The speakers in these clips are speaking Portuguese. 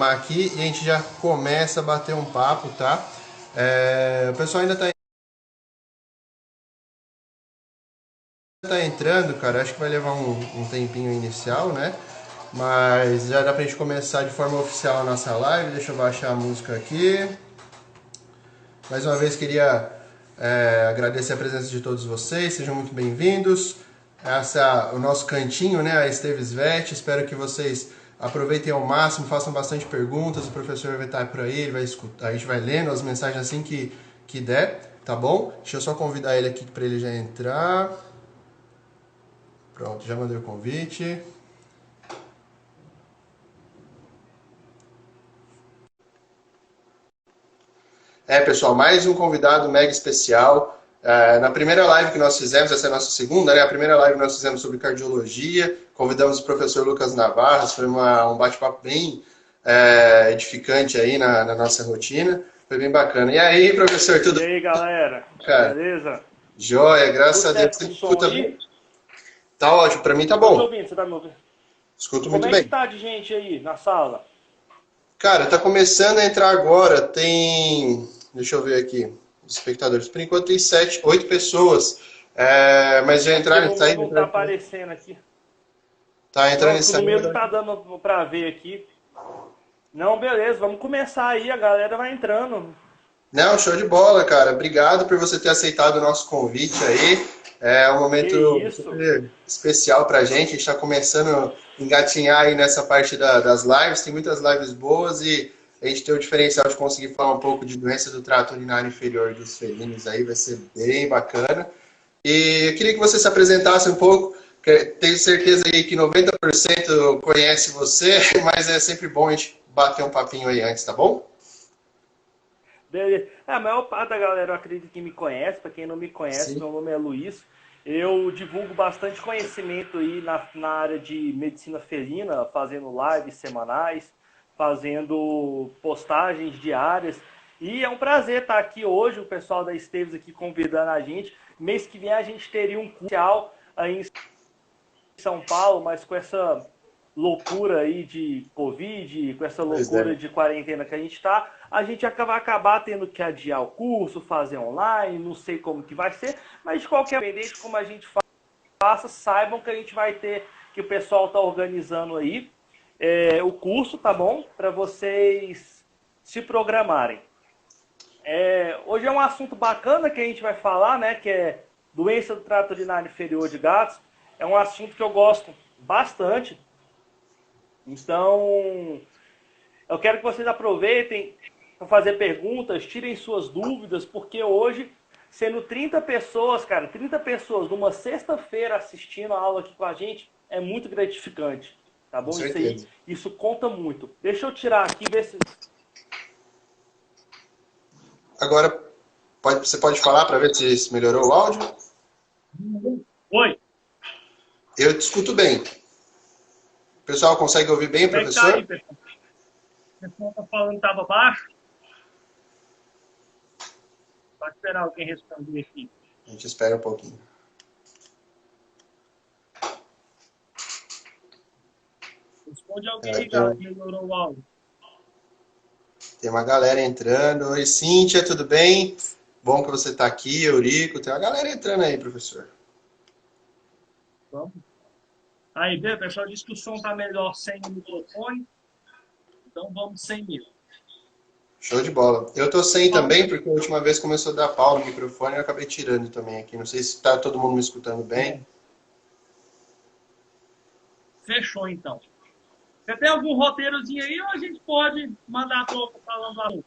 aqui e a gente já começa a bater um papo, tá? O pessoal ainda tá entrando, cara. Acho que vai levar um tempinho inicial, né? Mas já dá pra gente começar de forma oficial a nossa live. Deixa eu baixar a música aqui. Mais uma vez queria agradecer a presença de todos vocês. Sejam muito bem-vindos. Esse é o nosso cantinho, né? A Esteves Vet. Espero que vocês aproveitem ao máximo, façam bastante perguntas. O professor vai estar por aí, ele vai escutar, a gente vai lendo as mensagens assim que der, tá bom? Deixa eu só convidar ele aqui para ele já entrar. Pronto, já mandei o convite. Pessoal, mais um convidado mega especial. Na primeira live que nós fizemos, essa é a nossa segunda, né? A primeira live que nós fizemos sobre cardiologia, convidamos o professor Lucas Navarro, foi um bate-papo bem edificante aí na nossa rotina, foi bem bacana. E aí, professor, tudo E aí, galera? bom, cara? Beleza? Joia, graças Tudo a Deus. certo Você com o me som escuta bem? aí? Tá ótimo, pra mim tá Tô te bom. ouvindo, você tá me ouvindo? Escuto Como muito é que bem. tá de gente aí na sala? Cara, tá começando a entrar agora, deixa eu ver aqui, espectadores. Por enquanto tem 7, 8 pessoas. Mas já É porque entraram, no meu não tá aparecendo aqui. tá entrando Não, e que no meu não saindo. tá dando pra ver aqui. Não, beleza, vamos começar aí, a galera vai entrando. Não, show de bola, cara. Obrigado por você ter aceitado o nosso convite aí. É um Que momento isso? super especial pra gente. A gente está começando a engatinhar aí nessa parte das lives. Tem muitas lives boas e a gente tem o diferencial de conseguir falar um pouco de doença do trato urinário inferior dos felinos aí. Vai ser bem bacana. E eu queria que você se apresentasse um pouco. Tenho certeza aí que 90% conhece você, mas é sempre bom a gente bater um papinho aí antes, tá bom? Beleza. A maior parte da galera eu acredito que me conhece. Pra quem não me conhece, Sim. meu nome é Luiz. Eu divulgo bastante conhecimento aí na área de medicina felina, fazendo lives semanais, fazendo postagens diárias. E é um prazer estar aqui hoje, o pessoal da Esteves aqui convidando a gente. Mês que vem a gente teria um curso especial aí em São Paulo, mas com essa loucura aí de Covid, com essa Pois loucura é. de quarentena que a gente está, a gente vai acabar tendo que adiar o curso, fazer online, não sei como que vai ser, mas de qualquer maneira, independente como a gente faça, saibam que a gente vai ter, que o pessoal está organizando aí o curso, tá bom? Para vocês se programarem. Hoje é um assunto bacana que a gente vai falar, né? Que é doença do trato urinário inferior de gatos. É um assunto que eu gosto bastante. Então, eu quero que vocês aproveitem para fazer perguntas, tirem suas dúvidas, porque hoje, sendo 30 pessoas, cara, 30 pessoas numa sexta-feira assistindo a aula aqui com a gente, é muito gratificante. Tá Com bom? Isso aí, certeza. isso conta muito. Deixa eu tirar aqui, ver se. Agora, você pode falar para ver se melhorou o áudio? Oi, Eu te escuto bem. O pessoal consegue ouvir bem o como é que tá aí, professor? pessoal? O pessoal tá falando que estava baixo. Pode esperar alguém responder aqui. A gente espera um pouquinho. Responde alguém É, aí, tem, galera, que melhorou o áudio. tem uma galera entrando. Oi, Cíntia, tudo bem? Bom que você está aqui, Eurico. Tem uma galera entrando aí, professor. Vamos. Aí, vê, o pessoal disse que o som tá melhor sem o microfone, então vamos sem mesmo. Show de bola. Eu tô sem Vamos. também, porque a última vez começou a dar pau no microfone e eu acabei tirando também aqui. Não sei se está todo mundo me escutando bem. Fechou, então. Você tem algum roteirozinho aí ou a gente pode mandar a troca falando algo?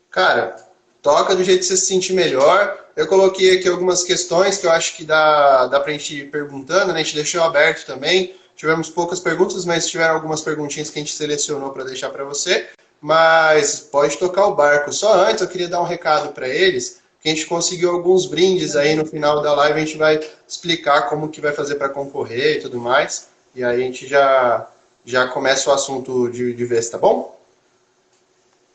Cara, toca do jeito que você se sentir melhor. Eu coloquei aqui algumas questões que eu acho que dá pra gente ir perguntando, né? A gente deixou aberto também. Tivemos poucas perguntas, mas tiveram algumas perguntinhas que a gente selecionou para deixar para você. Mas pode tocar o barco. Só antes eu queria dar um recado para eles, que a gente conseguiu alguns brindes aí no final da live. A gente vai explicar como que vai fazer para concorrer e tudo mais. E aí a gente já começa o assunto de vez, tá bom?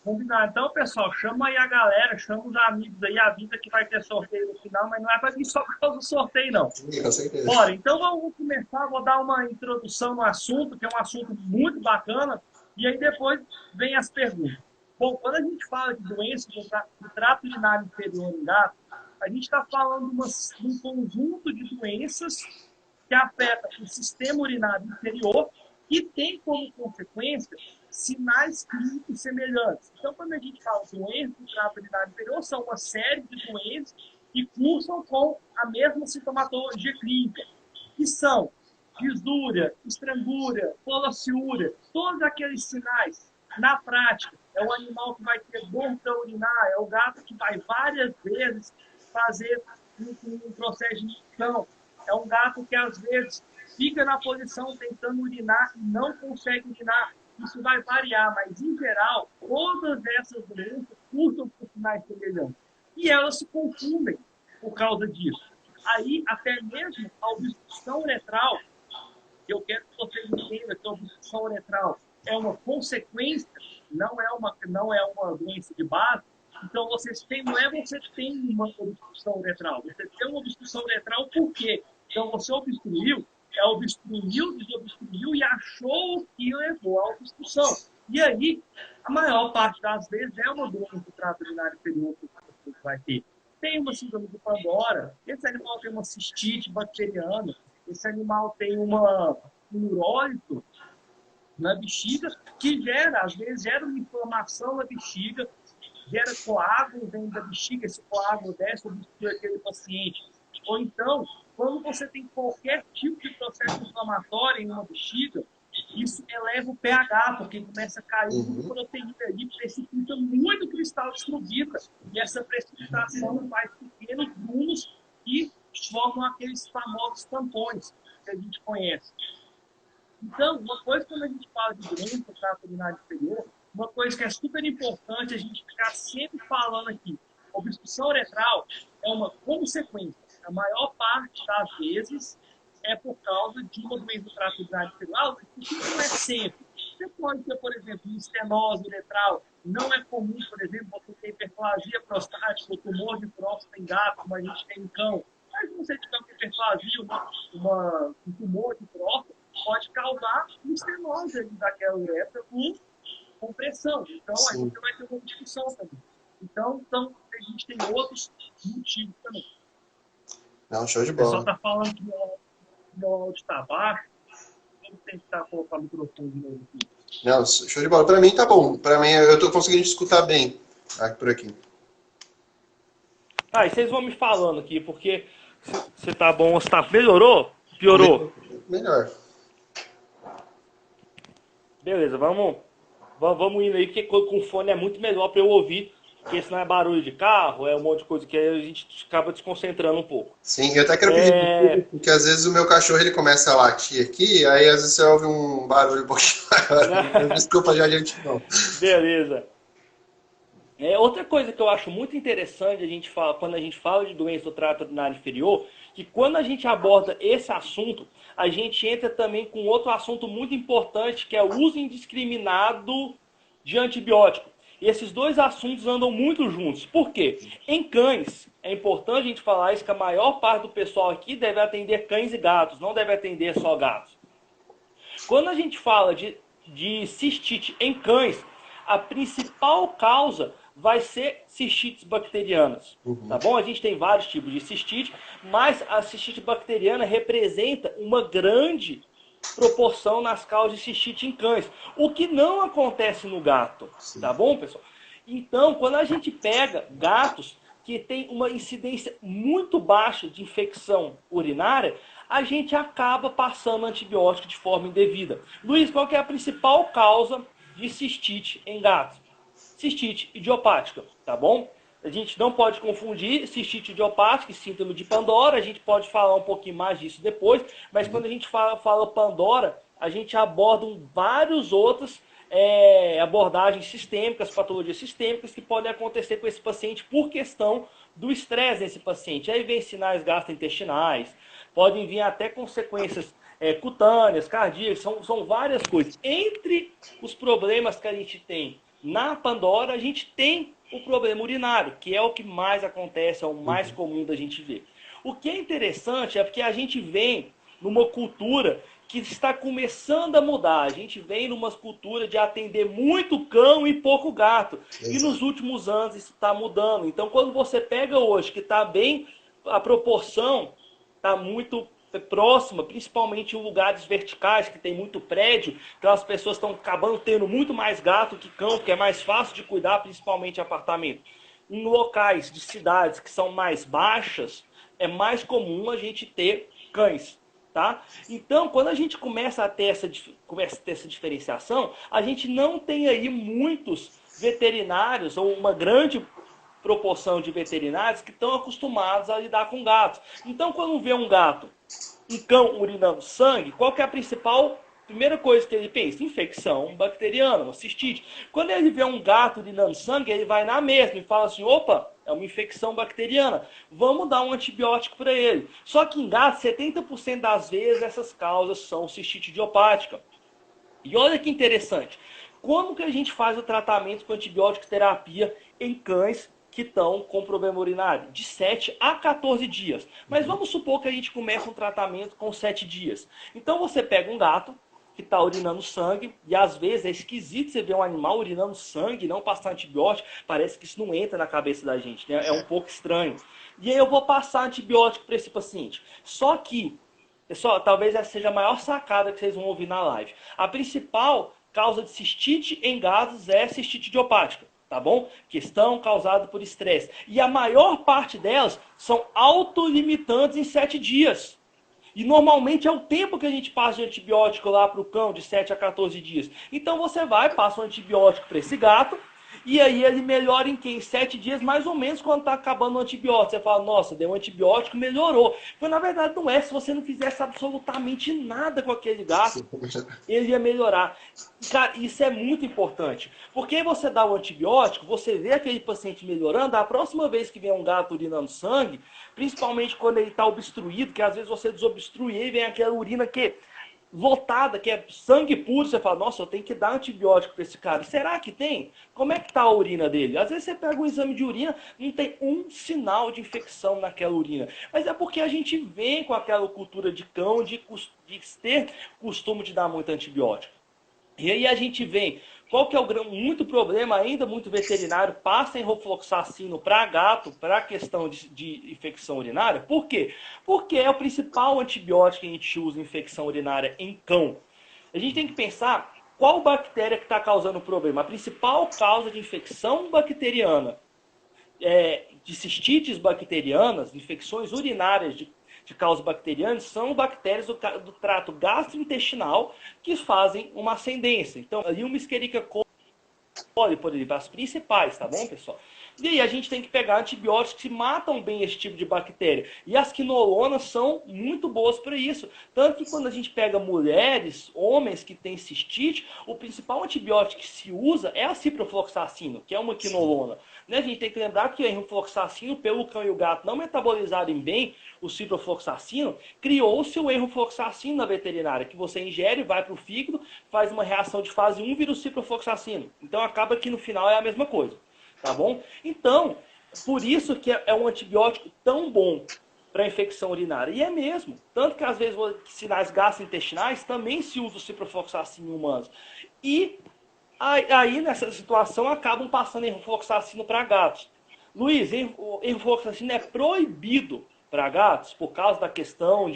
Combinado. Então, pessoal, chama aí a galera, chama os amigos aí, avisa que vai ter sorteio no final, mas não é para vir só por causa do sorteio, não. Sim, com certeza. Bora, então vamos começar, vou dar uma introdução no assunto, que é um assunto muito bacana. E aí depois vem as perguntas. Bom, quando a gente fala de doença do trato urinário inferior em gato, a gente está falando de um conjunto de doenças que afeta o sistema urinário inferior e tem como consequência sinais clínicos semelhantes. Então, quando a gente fala de doença do trato urinário inferior, são uma série de doenças que cursam com a mesma sintomatologia clínica, que são disúria, estrangúria, folaciúria, todos aqueles sinais. Na prática, é o animal que vai ter dor para urinar, é o gato que vai várias vezes fazer um processo de micção, é um gato que às vezes fica na posição tentando urinar e não consegue urinar. Isso vai variar, mas em geral, todas essas doenças cursam por sinais semelhantes. E elas se confundem por causa disso. Aí, até mesmo a obstrução uretral, eu quero que vocês entendam que a obstrução uretral é uma consequência, não é uma doença de base. Então, não é você tem uma obstrução uretral, você tem uma obstrução uretral por quê? Então, você obstruiu, desobstruiu e achou que levou à obstrução. E aí, a maior parte das vezes é uma doença do trato urinário inferior que você vai ter. Tem uma síndrome de Pandora, esse animal tem uma cistite bacteriana, esse animal tem um urólito na bexiga, que às vezes, gera uma inflamação na bexiga, gera coágulo dentro da bexiga, esse coágulo desce obstrui aquele paciente. Ou então, quando você tem qualquer tipo de processo inflamatório em uma bexiga, isso eleva o pH, porque começa a cair muita proteína ali, precipita muito cristal de estruvita, e essa precipitação faz pequenos grumos e formam aqueles famosos tampões que a gente conhece. Então, uma coisa quando a gente fala de doença do trato urinário inferior, uma coisa que é super importante a gente ficar sempre falando aqui, obstrução uretral é uma consequência. A maior parte das vezes é por causa de uma doença do trato urinário inferior, isso não é sempre. Você pode ter, por exemplo, estenose uretral. Não é comum, por exemplo, você ter hiperplasia prostática ou tumor de próstata em gato, como a gente tem em cão. Mas se você tiver uma hiperplasia, um tumor de próstata, pode causar estenose daquela uretra com pressão. Então, a gente vai ter uma obstrução também. Então, a gente tem outros motivos também. Não, show de O pessoal bola. está falando que meu áudio está baixo. Vamos tentar colocar o microfone de novo aqui. Não, show de bola. Para mim tá bom. Para mim eu tô conseguindo escutar bem por aqui. E vocês vão me falando aqui, porque se tá bom ou se tá... Melhorou? Piorou? Melhor. Beleza, vamos indo aí, porque com fone é muito melhor para eu ouvir, porque senão é barulho de carro, é um monte de coisa que aí a gente acaba desconcentrando um pouco. Sim, eu até quero pedir desculpa, porque às vezes o meu cachorro ele começa a latir aqui, aí às vezes você ouve um barulho um pouquinho maior. Desculpa já de antemão. Beleza. Outra coisa que eu acho muito interessante quando a gente fala de doença do trato urinário inferior, que quando a gente aborda esse assunto, a gente entra também com outro assunto muito importante, que é o uso indiscriminado de antibiótico. E esses dois assuntos andam muito juntos. Por quê? Em cães, é importante a gente falar isso, que a maior parte do pessoal aqui deve atender cães e gatos, não deve atender só gatos. Quando a gente fala de cistite em cães, a principal causa vai ser cistites bacterianas, tá bom? A gente tem vários tipos de cistite, mas a cistite bacteriana representa uma grande proporção nas causas de cistite em cães, o que não acontece no gato, tá bom, pessoal? Então, quando a gente pega gatos que tem uma incidência muito baixa de infecção urinária, a gente acaba passando antibiótico de forma indevida. Luiz, qual que é a principal causa de cistite em gatos? Cistite idiopática, tá bom? A gente não pode confundir cistite idiopática e síndrome de Pandora, a gente pode falar um pouquinho mais disso depois, mas quando a gente fala Pandora, a gente aborda vários outros abordagens sistêmicas, patologias sistêmicas que podem acontecer com esse paciente por questão do estresse desse paciente. Aí vem sinais gastrointestinais, podem vir até consequências cutâneas, cardíacas, são várias coisas. Entre os problemas que a gente tem na Pandora, a gente tem o problema urinário, que é o que mais acontece, é o mais comum da gente ver. O que é interessante é porque a gente vem numa cultura que está começando a mudar. A gente vem numa cultura de atender muito cão e pouco gato. E nos últimos anos isso está mudando. Então, quando você pega hoje, que está bem, a proporção está muito próxima, principalmente em lugares verticais, que tem muito prédio, então as pessoas estão acabando tendo muito mais gato que cão, porque é mais fácil de cuidar, principalmente em apartamento. Em locais de cidades que são mais baixas, é mais comum a gente ter cães. Tá? Então, quando a gente começa a ter essa diferenciação, a gente não tem aí muitos veterinários, ou uma grande proporção de veterinários que estão acostumados a lidar com gatos. Então, quando vê um gato, um cão urinando sangue, qual que é a primeira coisa que ele pensa? Infecção bacteriana, uma cistite. Quando ele vê um gato urinando sangue, ele vai na mesma e fala assim, opa, é uma infecção bacteriana, vamos dar um antibiótico para ele. Só que em gato, 70% das vezes essas causas são cistite idiopática. E olha que interessante, como que a gente faz o tratamento com antibiótico terapia em cães que estão com problema urinário? De 7 a 14 dias. Mas vamos supor que a gente comece um tratamento com 7 dias. Então você pega um gato que está urinando sangue, e às vezes é esquisito você ver um animal urinando sangue e não passar antibiótico, parece que isso não entra na cabeça da gente, né? É um pouco estranho. E aí eu vou passar antibiótico para esse paciente. Só que, pessoal, talvez essa seja a maior sacada que vocês vão ouvir na live. A principal causa de cistite em gatos é cistite idiopática, tá bom? Questão causada por estresse. E a maior parte delas são autolimitantes em 7 dias. E normalmente é o tempo que a gente passa de antibiótico lá para o cão, de 7 a 14 dias. Então você vai, passa um antibiótico para esse gato, e aí ele melhora em quem? 7 dias, mais ou menos, quando está acabando o antibiótico. Você fala, nossa, deu um antibiótico, melhorou. Mas na verdade não é. Se você não fizesse absolutamente nada com aquele gato, ele ia melhorar. Cara, isso é muito importante. Porque você dá o antibiótico, você vê aquele paciente melhorando, a próxima vez que vem um gato urinando sangue, principalmente quando ele está obstruído, que às vezes você desobstrui e vem aquela urina que lotada, que é sangue puro, você fala, nossa, eu tenho que dar antibiótico para esse cara. Será que tem? Como é que tá a urina dele? Às vezes você pega um exame de urina, não tem um sinal de infecção naquela urina. Mas é porque a gente vem com aquela cultura de cão, de ter costume de dar muito antibiótico. E aí a gente vem, qual que é o muito problema ainda, muito veterinário passa enrofloxacino para gato, para a questão de infecção urinária. Por quê? Porque é o principal antibiótico que a gente usa em infecção urinária em cão. A gente tem que pensar qual bactéria que está causando o problema. A principal causa de infecção bacteriana, de cistites bacterianas, infecções urinárias de causa bacteriana, são bactérias do trato gastrointestinal que fazem uma ascendência. Então, ali uma Escherichia coli, por exemplo, as principais, tá bom, pessoal? E aí a gente tem que pegar antibióticos que matam bem esse tipo de bactéria. E as quinolonas são muito boas para isso. Tanto que quando a gente pega mulheres, homens que têm cistite, o principal antibiótico que se usa é a ciprofloxacino, que é uma quinolona. Né? A gente tem que lembrar que o enrofloxacino, pelo cão e o gato não metabolizarem bem o ciprofloxacino, criou-se o enrofloxacino na veterinária, que você ingere, vai para o fígado, faz uma reação de fase 1, vira o ciprofloxacino. Então acaba que no final é a mesma coisa. Tá bom? Então, por isso que é um antibiótico tão bom para infecção urinária. E é mesmo. Tanto que às vezes sinais gastrointestinais também se usa o ciprofloxacino em humanos. E aí nessa situação acabam passando enrofloxacino para gatos. Luiz, enrofloxacino é proibido para gatos por causa da questão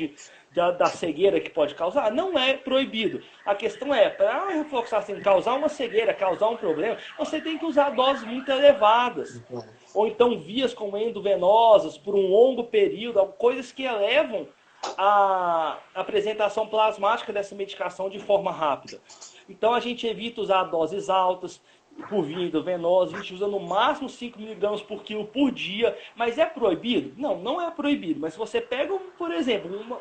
da cegueira que pode causar? Não é proibido. A questão é, para a enrofloxacino causar uma cegueira, causar um problema, você tem que usar doses muito elevadas. Ou então vias como endovenosas por um longo período, coisas que elevam a apresentação plasmática dessa medicação de forma rápida. Então a gente evita usar doses altas, por via endovenosa, a gente usa no máximo 5 mg por quilo por dia, mas é proibido? Não, não é proibido, mas se você pega, por exemplo,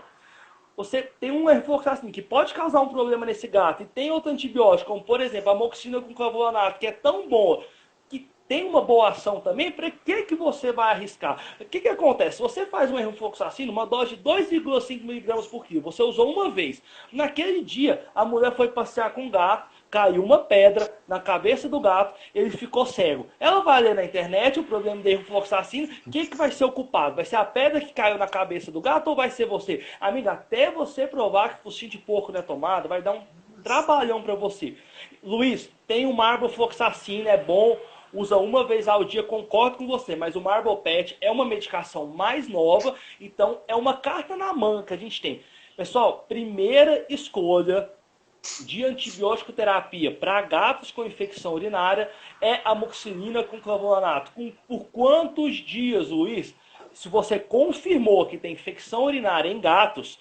você tem um enrofloxacino que pode causar um problema nesse gato e tem outro antibiótico, como por exemplo a amoxicilina com clavulanato, que é tão boa, que tem uma boa ação também, para que você vai arriscar? O que acontece? Você faz um enrofloxacino, uma dose de 2,5 mg por quilo, você usou uma vez. Naquele dia, a mulher foi passear com o gato, caiu uma pedra na cabeça do gato, ele ficou cego. Ela vai ler na internet o problema da rifloxacina, quem que vai ser o culpado? Vai ser a pedra que caiu na cabeça do gato ou vai ser você? Amiga, até você provar que focinho de porco não é tomada, vai dar um trabalhão para você. Luiz, tem o Marbofloxacina, é bom, usa uma vez ao dia, concordo com você, mas o Marbopet é uma medicação mais nova, então é uma carta na manga que a gente tem. Pessoal, primeira escolha de antibiótico terapia para gatos com infecção urinária é amoxicilina com clavulanato. Por quantos dias, Luiz? Se você confirmou que tem infecção urinária em gatos,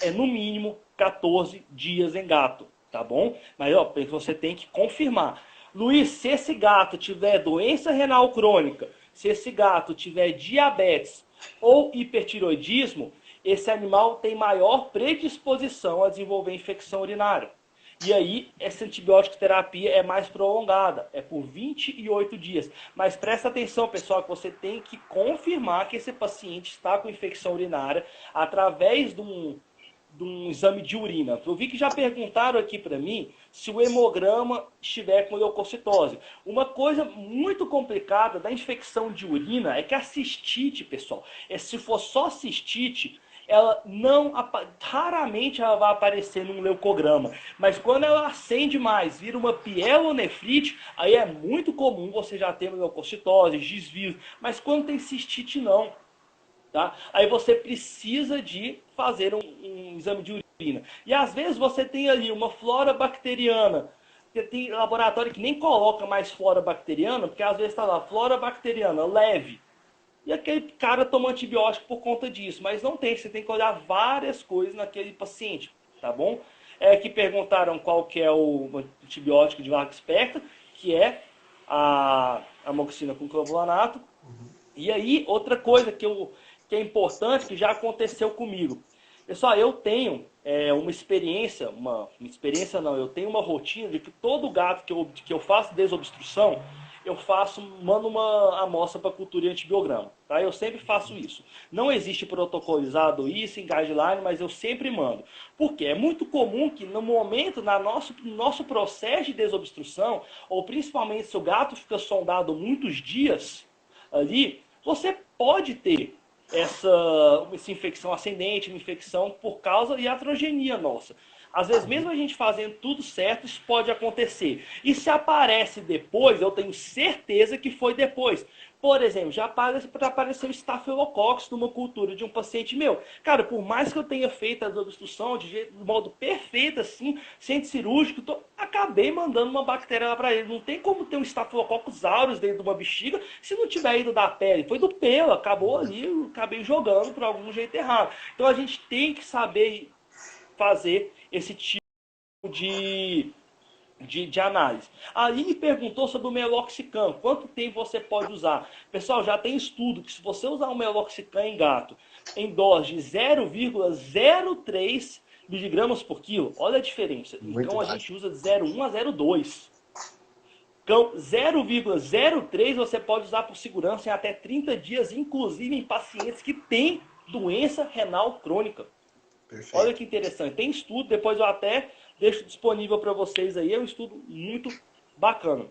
é no mínimo 14 dias em gato, tá bom? Mas ó, você tem que confirmar. Luiz, se esse gato tiver doença renal crônica, se esse gato tiver diabetes ou hipertiroidismo, esse animal tem maior predisposição a desenvolver infecção urinária. E aí, essa antibiótico terapia é mais prolongada, é por 28 dias. Mas presta atenção, pessoal, que você tem que confirmar que esse paciente está com infecção urinária através de um exame de urina. Eu vi que já perguntaram aqui para mim se o hemograma estiver com leucocitose. Uma coisa muito complicada da infecção de urina é que a cistite, pessoal, se for só cistite, ela não, raramente ela vai aparecer num leucograma. Mas quando ela acende mais, vira uma pielonefrite, aí é muito comum você já ter leucocitose, desvios. Mas quando tem cistite, não. Tá? Aí você precisa de fazer um exame de urina. E às vezes você tem ali uma flora bacteriana. Tem laboratório que nem coloca mais flora bacteriana, porque às vezes está lá, flora bacteriana leve. E aquele cara toma antibiótico por conta disso. Mas não tem, você tem que olhar várias coisas naquele paciente, tá bom? Que perguntaram qual que é o antibiótico de vaga esperta, que é a amoxicilina com clavulanato. E aí, outra coisa que é importante, que já aconteceu comigo. Pessoal, eu tenho uma experiência, eu tenho uma rotina de que todo gato que eu faço desobstrução, mando uma amostra para cultura e antibiograma. Tá? Eu sempre faço isso. Não existe protocolizado isso em guideline, mas eu sempre mando. Por quê? É muito comum que no momento, no nosso processo de desobstrução, ou principalmente se o gato fica sondado muitos dias ali, você pode ter essa infecção ascendente, uma infecção por causa de iatrogenia nossa. Às vezes, mesmo a gente fazendo tudo certo, isso pode acontecer. E se aparece depois, eu tenho certeza que foi depois. Por exemplo, já apareceu estafilococcus numa cultura de um paciente meu. Cara, por mais que eu tenha feito a desobstrução de modo perfeito, assim, sem cirúrgico, acabei mandando uma bactéria lá para ele. Não tem como ter um estafilococcus aureus dentro de uma bexiga se não tiver ido da pele. Foi do pelo, acabou ali, eu acabei jogando por algum jeito errado. Então a gente tem que saber fazer esse tipo de análise. A Aline perguntou sobre o meloxicam. Quanto tempo você pode usar? Pessoal, já tem estudo que se você usar o meloxicam em gato em dose de 0,03 miligramas por quilo, olha a diferença. Então a gente usa de 0,1 a 0,2. Então 0,03 você pode usar por segurança em até 30 dias, inclusive em pacientes que têm doença renal crônica. Perfeito. Olha que interessante. Tem estudo, depois eu até deixo disponível para vocês aí. É um estudo muito bacana.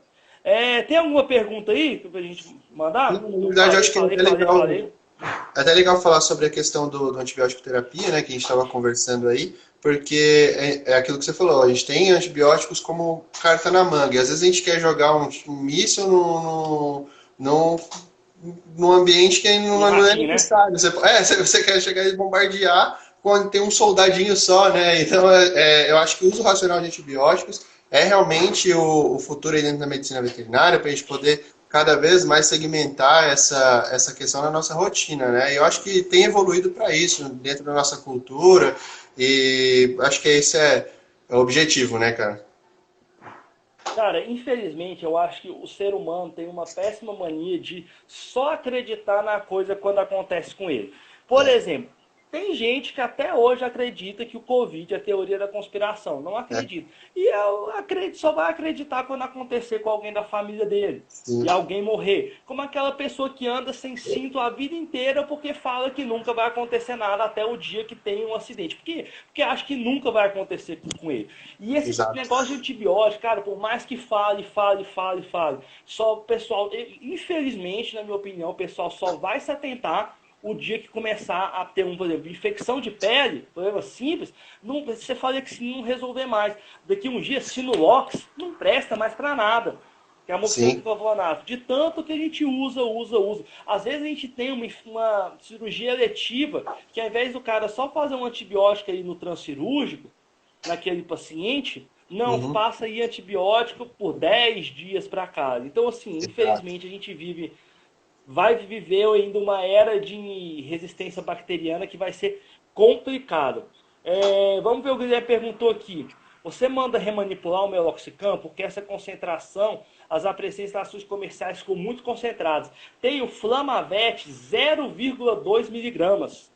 Tem alguma pergunta aí pra gente mandar? Na verdade, eu acho que é até legal falar sobre a questão do antibiótico terapia, né, que a gente estava conversando aí, porque é aquilo que você falou, a gente tem antibióticos como carta na manga, e às vezes a gente quer jogar um míssil num ambiente que não é necessário. Né? Você quer chegar e bombardear quando tem um soldadinho só, né? Então, eu acho que o uso racional de antibióticos é realmente o futuro aí dentro da medicina veterinária, para a gente poder cada vez mais segmentar essa questão na nossa rotina, né? E eu acho que tem evoluído para isso, dentro da nossa cultura, e acho que esse é o objetivo, né, cara? Cara, infelizmente, eu acho que o ser humano tem uma péssima mania de só acreditar na coisa quando acontece com ele. Por exemplo, Tem gente que até hoje acredita que o Covid é teoria da conspiração. Não acredito. E eu acredito, só vai acreditar quando acontecer com alguém da família dele. Sim. E alguém morrer. Como aquela pessoa que anda sem cinto a vida inteira porque fala que nunca vai acontecer nada até o dia que tem um acidente. Por quê? Porque acha que nunca vai acontecer com ele. E esse Exato. negócio de antibiótico, cara, por mais que fale, só o pessoal, infelizmente, na minha opinião, o pessoal só vai se atentar o dia que começar a ter, por exemplo, infecção de pele, problema simples, não, você fala que se não resolver mais, daqui um dia, Sinulox não presta mais para nada, que é a amoxicilina com clavulanato, de tanto que a gente usa. Às vezes a gente tem uma cirurgia eletiva, que ao invés do cara só fazer um antibiótico aí no transcirúrgico, naquele paciente, não, passa aí antibiótico por 10 dias para casa. Então, assim, infelizmente a gente vai viver ainda uma era de resistência bacteriana que vai ser complicado. Vamos ver o que o Guilherme perguntou aqui. Você manda remanipular o meloxicam porque essa concentração, as apresentações comerciais ficam muito concentradas. Tem o Flamavet 0,2 miligramas.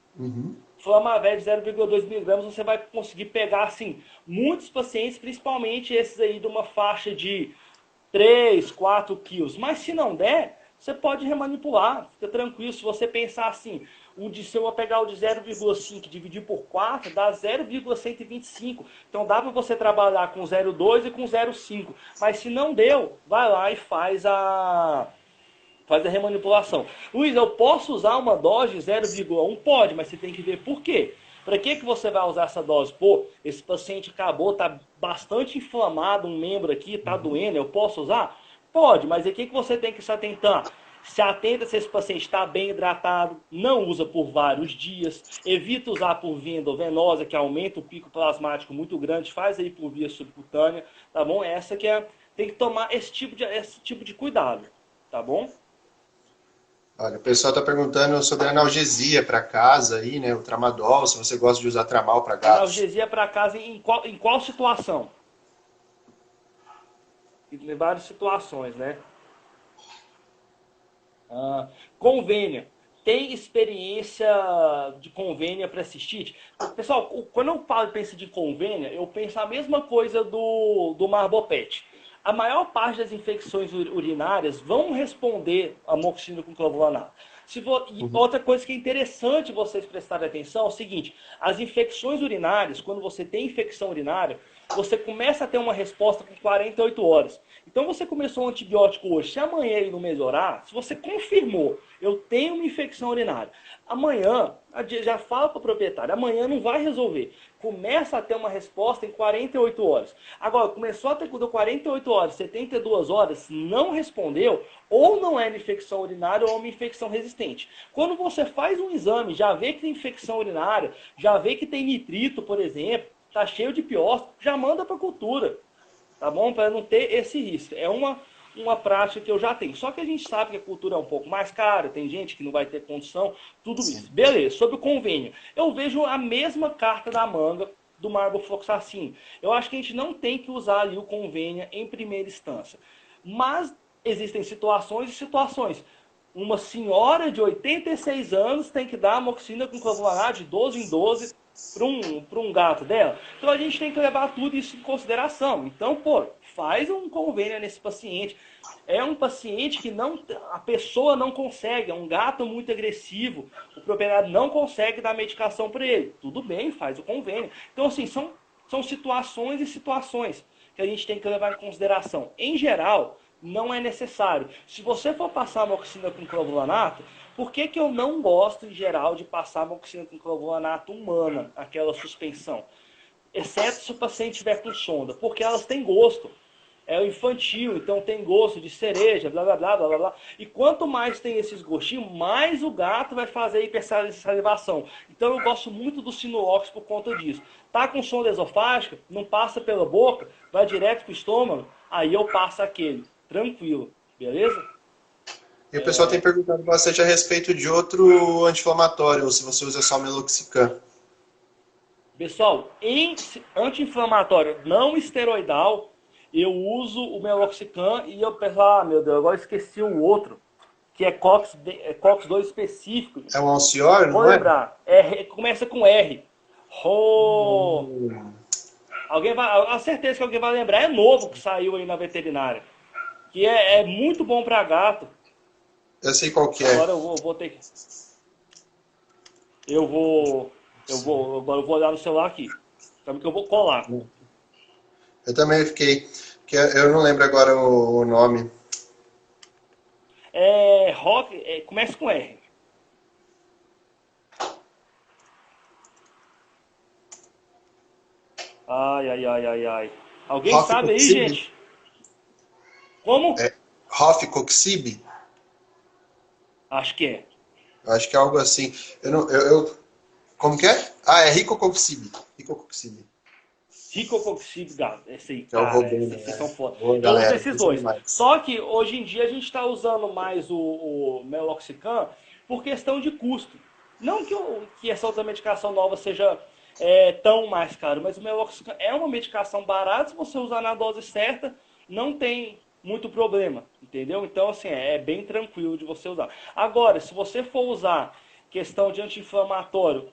Flamavet 0,2 miligramas você vai conseguir pegar assim muitos pacientes, principalmente esses aí de uma faixa de 3, 4 quilos. Mas se não der, você pode remanipular, fica tranquilo. Se você pensar assim, se eu pegar o de 0,5 e dividir por 4, dá 0,125. Então dá para você trabalhar com 0,2 e com 0,5. Mas se não deu, vai lá e faz a remanipulação. Luiz, eu posso usar uma dose de 0,1? Pode, mas você tem que ver por quê. Para que você vai usar essa dose? Pô, esse paciente acabou, está bastante inflamado, um membro aqui, está doendo, eu posso usar? Pode, mas o que você tem que se atentar? Se atenta se esse paciente está bem hidratado, não usa por vários dias, evita usar por via endovenosa, que aumenta o pico plasmático muito grande, faz aí por via subcutânea, tá bom? Essa que tem que tomar esse tipo de cuidado, tá bom? Olha, o pessoal está perguntando sobre analgesia para casa aí, né? O tramadol, se você gosta de usar tramal para gatos. Analgesia para casa em qual situação? Em várias situações, né? Convênia. Tem experiência de convênia para cistite? Pessoal, quando eu penso de convênia, eu penso a mesma coisa do Marbopet. A maior parte das infecções urinárias vão responder a amoxicilina com clavulanato. Outra coisa que é interessante vocês prestarem atenção é o seguinte: as infecções urinárias, quando você tem infecção urinária, você começa a ter uma resposta com 48 horas. Então você começou um antibiótico hoje, se amanhã ele não melhorar, se você confirmou, eu tenho uma infecção urinária, amanhã, já fala para o proprietário, amanhã não vai resolver. Começa a ter uma resposta em 48 horas. Agora, começou a ter 48 horas, 72 horas, não respondeu, ou não é uma infecção urinária ou uma infecção resistente. Quando você faz um exame, já vê que tem infecção urinária, já vê que tem nitrito, por exemplo, tá cheio de piócitos, já manda para cultura, tá bom? Para não ter esse risco. É uma prática que eu já tenho. Só que a gente sabe que a cultura é um pouco mais cara, tem gente que não vai ter condição, tudo isso. Beleza, sobre o convênio. Eu vejo a mesma carta da manga do Marbofloxacin. Eu acho que a gente não tem que usar ali o convênio em primeira instância. Mas existem situações e situações. Uma senhora de 86 anos tem que dar amoxicilina com clavulanato de 12 em 12 para um gato dela. Então a gente tem que levar tudo isso em consideração. Então, pô, faz um convênio nesse paciente. É um paciente que a pessoa não consegue, é um gato muito agressivo, o proprietário não consegue dar medicação para ele. Tudo bem, faz o convênio. Então, assim, são situações e situações que a gente tem que levar em consideração. Em geral, não é necessário. Se você for passar amoxicilina com clavulanato, por que eu não gosto, em geral, de passar amoxicilina com clavulanato humana, aquela suspensão? Exceto se o paciente tiver com sonda, porque elas têm gosto. É o infantil, então tem gosto de cereja, blá, blá, blá, blá, blá, blá. E quanto mais tem esses gostinhos, mais o gato vai fazer hipersalivação. Então eu gosto muito do Sinulox por conta disso. Tá com sonda esofágica, não passa pela boca, vai direto pro estômago, aí eu passo aquele. Tranquilo, beleza? E o pessoal tem perguntado bastante a respeito de outro anti-inflamatório, ou se você usa só meloxicam. Pessoal, em anti-inflamatório não esteroidal, eu uso o meloxicam e eu penso, meu Deus, agora esqueci o outro. que é Cox 2 específico. É um Alcior, Vou não é? lembrar. Começa com R. Ro... Alguém vai, a certeza que alguém vai lembrar. É novo que saiu aí na veterinária. Que é muito bom para gato. Eu sei qual que é. Agora eu vou ter que... Agora eu vou olhar no celular aqui. Sabe que eu vou colar. Eu também fiquei. Que eu não lembro agora o nome. Começa com R. Ai, ai, ai, ai, ai. Alguém Hoff sabe aí, Coxib? gente? Como? É, Hoff Coxib? Acho que é. Acho que é algo assim. Eu não, como que é? Ah, é Rico Coxib. Rico Coxib. Ricocoxib, gato. Esse aí, Que é o cara, Robin, esses são né? foda. Boa, Eu uso galera. esses Pensando dois. mais. Só que hoje em dia a gente está usando mais o Meloxicam por questão de custo. Não que essa outra medicação nova seja tão mais cara, mas o Meloxicam é uma medicação barata, se você usar na dose certa, não tem muito problema, entendeu? Então, assim, é bem tranquilo de você usar. Agora, se você for usar questão de anti-inflamatório,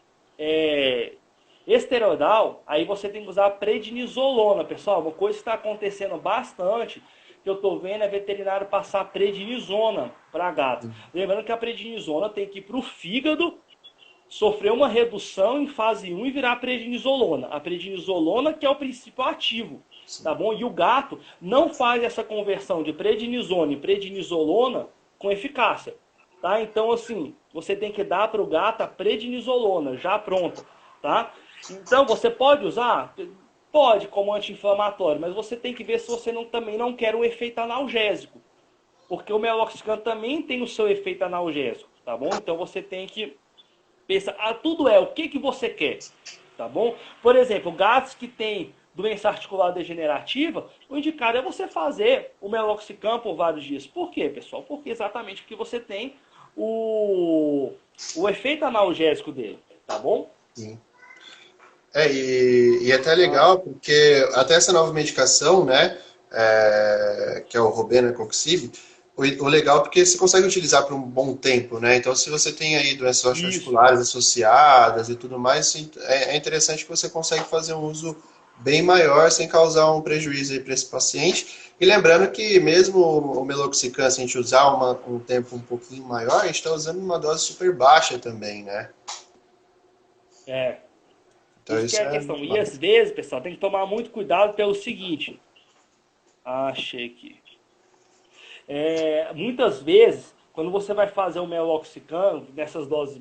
esteroidal, aí você tem que usar a prednisolona, pessoal. Uma coisa que está acontecendo bastante, que eu estou vendo, é veterinário passar prednisona para gato. Lembrando que a prednisona tem que ir para o fígado, sofrer uma redução em fase 1 e virar prednisolona. A prednisolona que é o princípio ativo, tá bom? E o gato não faz essa conversão de prednisona e prednisolona com eficácia, tá? Então, assim, você tem que dar para o gato a prednisolona já pronta, tá? Então, você pode usar? Pode, como anti-inflamatório, mas você tem que ver se você também não quer um efeito analgésico. Porque o meloxicam também tem o seu efeito analgésico, tá bom? Então, você tem que pensar, tudo o que você quer, tá bom? Por exemplo, gatos que têm doença articular degenerativa, o indicado é você fazer o meloxicam por vários dias. Por quê, pessoal? Exatamente porque você tem o efeito analgésico dele, tá bom? Sim. E até legal, porque até essa nova medicação, né, que é o Robenacoxib, o legal é porque você consegue utilizar por um bom tempo, né? Então, se você tem aí doenças Isso. articulares associadas e tudo mais, é interessante que você consegue fazer um uso bem maior sem causar um prejuízo aí para esse paciente. E lembrando que mesmo o meloxicam, se a gente usar um tempo um pouquinho maior, a gente está usando uma dose super baixa também, né? Então Isso que isso é a é questão. muito E bom. às vezes, pessoal, tem que tomar muito cuidado pelo seguinte. Achei aqui. Muitas vezes, quando você vai fazer o meloxicam nessas doses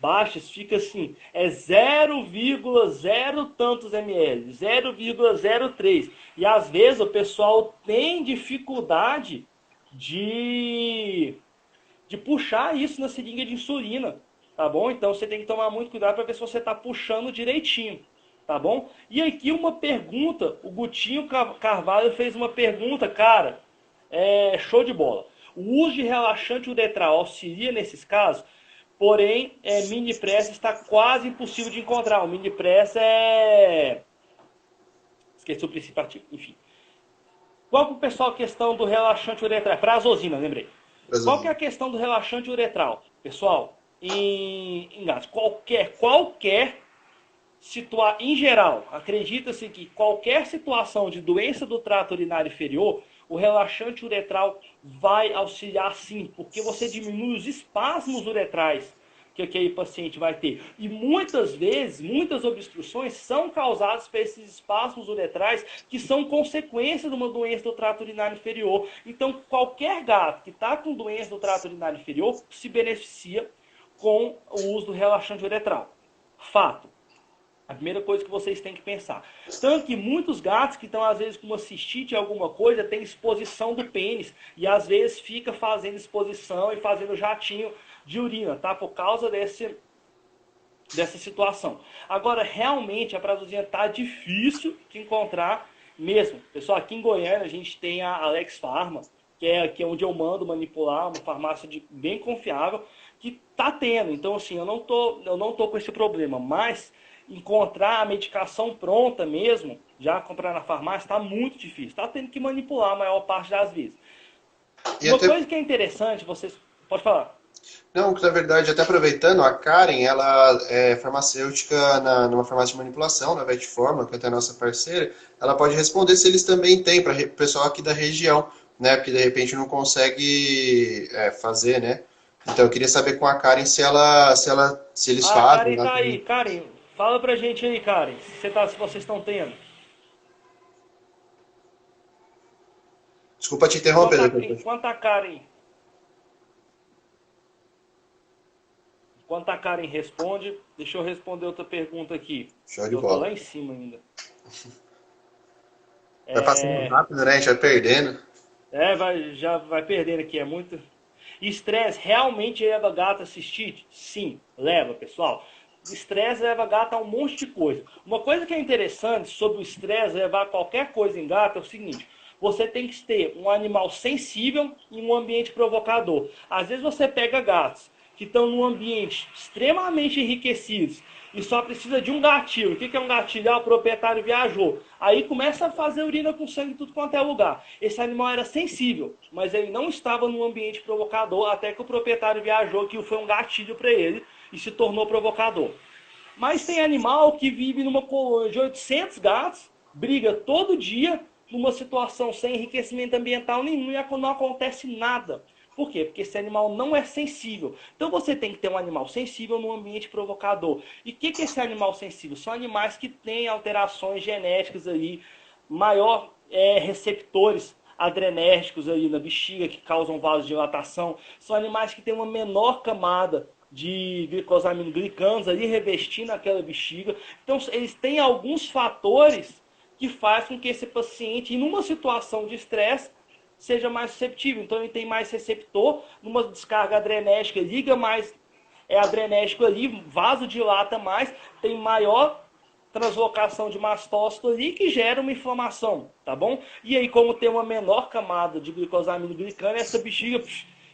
baixas, fica assim, 0,0 tantos ml, 0,03. E às vezes o pessoal tem dificuldade de puxar isso na seringa de insulina, tá bom? Então você tem que tomar muito cuidado para ver se você está puxando direitinho, tá bom? E aqui uma pergunta, o Gutinho Carvalho fez uma pergunta, cara, show de bola. O uso de relaxante uretral auxilia nesses casos? Porém, mini press está quase impossível de encontrar. O mini press esqueci o princípio ativo, enfim. Qual que é o pessoal a questão do relaxante uretral? Prazosina, lembrei. Qual que é a questão do relaxante uretral? Pessoal, em gatos, qualquer situação, em geral, acredita-se que qualquer situação de doença do trato urinário inferior, o relaxante uretral vai auxiliar sim, porque você diminui os espasmos uretrais que aquele paciente vai ter. E muitas vezes, muitas obstruções são causadas por esses espasmos uretrais que são consequência de uma doença do trato urinário inferior. Então, qualquer gato que está com doença do trato urinário inferior se beneficia com o uso do relaxante uretral. Fato. A primeira coisa que vocês têm que pensar. Tanto que muitos gatos que estão, às vezes, com uma cistite alguma coisa, tem exposição do pênis. E, às vezes, fica fazendo exposição e fazendo jatinho de urina, tá? Por causa dessa situação. Agora, realmente, a prazosina tá difícil de encontrar mesmo. Pessoal, aqui em Goiânia, a gente tem a Alex Pharma, que é onde eu mando manipular, uma farmácia bem confiável, que tá tendo. Então, assim, eu não tô com esse problema, mas encontrar a medicação pronta mesmo, já comprar na farmácia, está muito difícil. Está tendo que manipular a maior parte das vezes. E Uma até coisa que é interessante, vocês... Pode falar. Não, que na verdade, até aproveitando, a Karen, ela é farmacêutica numa farmácia de manipulação, na Vetforma, que é até nossa parceira. Ela pode responder se eles também têm, para o pessoal aqui da região, né? Porque de repente não consegue fazer, né? Então eu queria saber com a Karen se eles Ah, a fazem Karen lá tá aí. também. Karen, fala pra gente aí, Karen, se vocês estão tendo. Desculpa te Enquanto interromper, a, doutor. enquanto a Karen, enquanto a Karen responde, deixa eu responder outra pergunta aqui. Show de Eu tô bola. lá em cima ainda. Vai passando rápido, né? A gente vai perdendo. Já vai perdendo aqui, é muito. Estresse realmente leva gato a cistite? Sim, leva, pessoal. Estresse leva gato a um monte de coisa. Uma coisa que é interessante sobre o estresse levar qualquer coisa em gato é o seguinte: você tem que ter um animal sensível em um ambiente provocador. Às vezes você pega gatos que estão num ambiente extremamente enriquecidos e só precisa de um gatilho. O que é um gatilho? Ah, o proprietário viajou. Aí começa a fazer urina com sangue em tudo quanto é lugar. Esse animal era sensível, mas ele não estava num ambiente provocador até que o proprietário viajou, que foi um gatilho para ele e se tornou provocador. Mas tem animal que vive numa colônia de 800 gatos, briga todo dia, numa situação sem enriquecimento ambiental nenhum e não acontece nada. Por quê? Porque esse animal não é sensível. Então você tem que ter um animal sensível num ambiente provocador. E o que é esse animal sensível? São animais que têm alterações genéticas aí, maior receptores adrenérgicos aí na bexiga que causam vasodilatação. São animais que têm uma menor camada de glicosaminoglicanos ali revestindo aquela bexiga. Então eles têm alguns fatores que fazem com que esse paciente, em uma situação de estresse, seja mais susceptível. Então ele tem mais receptor, numa descarga adrenérgica, liga mais adrenérgico ali, vasodilata mais, tem maior translocação de mastócito ali que gera uma inflamação, tá bom? E aí, como tem uma menor camada de glicosaminoglicano, essa bexiga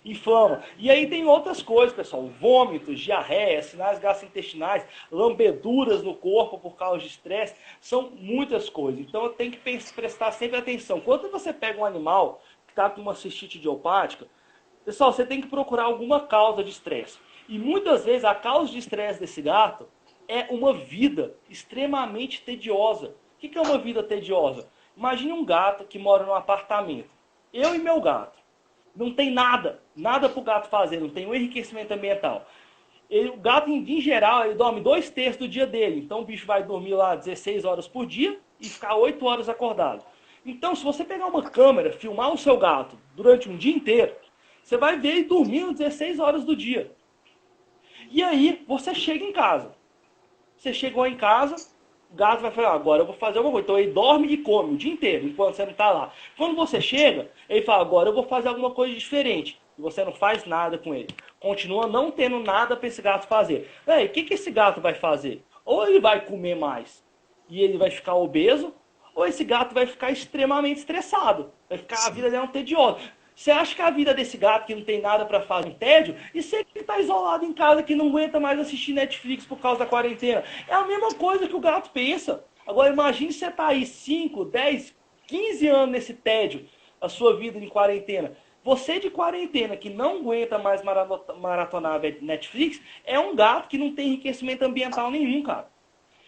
inflama. E aí tem outras coisas, pessoal: vômitos, diarreia, sinais gastrointestinais, lambeduras no corpo por causa de estresse, são muitas coisas. Então tem que prestar sempre atenção. Quando você pega um animal que está com uma cistite idiopática, pessoal, você tem que procurar alguma causa de estresse. E muitas vezes a causa de estresse desse gato é uma vida extremamente tediosa. O que é uma vida tediosa? Imagine um gato que mora num apartamento. Eu e meu gato. Não tem nada para o gato fazer, não tem um enriquecimento ambiental. O gato, em geral, ele dorme 2/3 do dia dele. Então o bicho vai dormir lá 16 horas por dia e ficar 8 horas acordado. Então, se você pegar uma câmera, filmar o seu gato durante um dia inteiro, você vai ver ele dormindo 16 horas do dia. E aí, você chega em casa. Você chegou em casa, o gato vai falar: agora eu vou fazer alguma coisa. Então ele dorme e come o dia inteiro, enquanto você não está lá. Quando você chega, ele fala: agora eu vou fazer alguma coisa diferente. E você não faz nada com ele. Continua não tendo nada para esse gato fazer. O que esse gato vai fazer? Ou ele vai comer mais e ele vai ficar obeso, ou esse gato vai ficar extremamente estressado. Vai ficar a vida dele tediosa. Você acha que a vida desse gato que não tem nada para fazer um tédio, e você que está isolado em casa, que não aguenta mais assistir Netflix por causa da quarentena? É a mesma coisa que o gato pensa. Agora imagine você tá aí 5, 10, 15 anos nesse tédio, a sua vida em quarentena. Você de quarentena que não aguenta mais maratonar Netflix, é um gato que não tem enriquecimento ambiental nenhum, cara.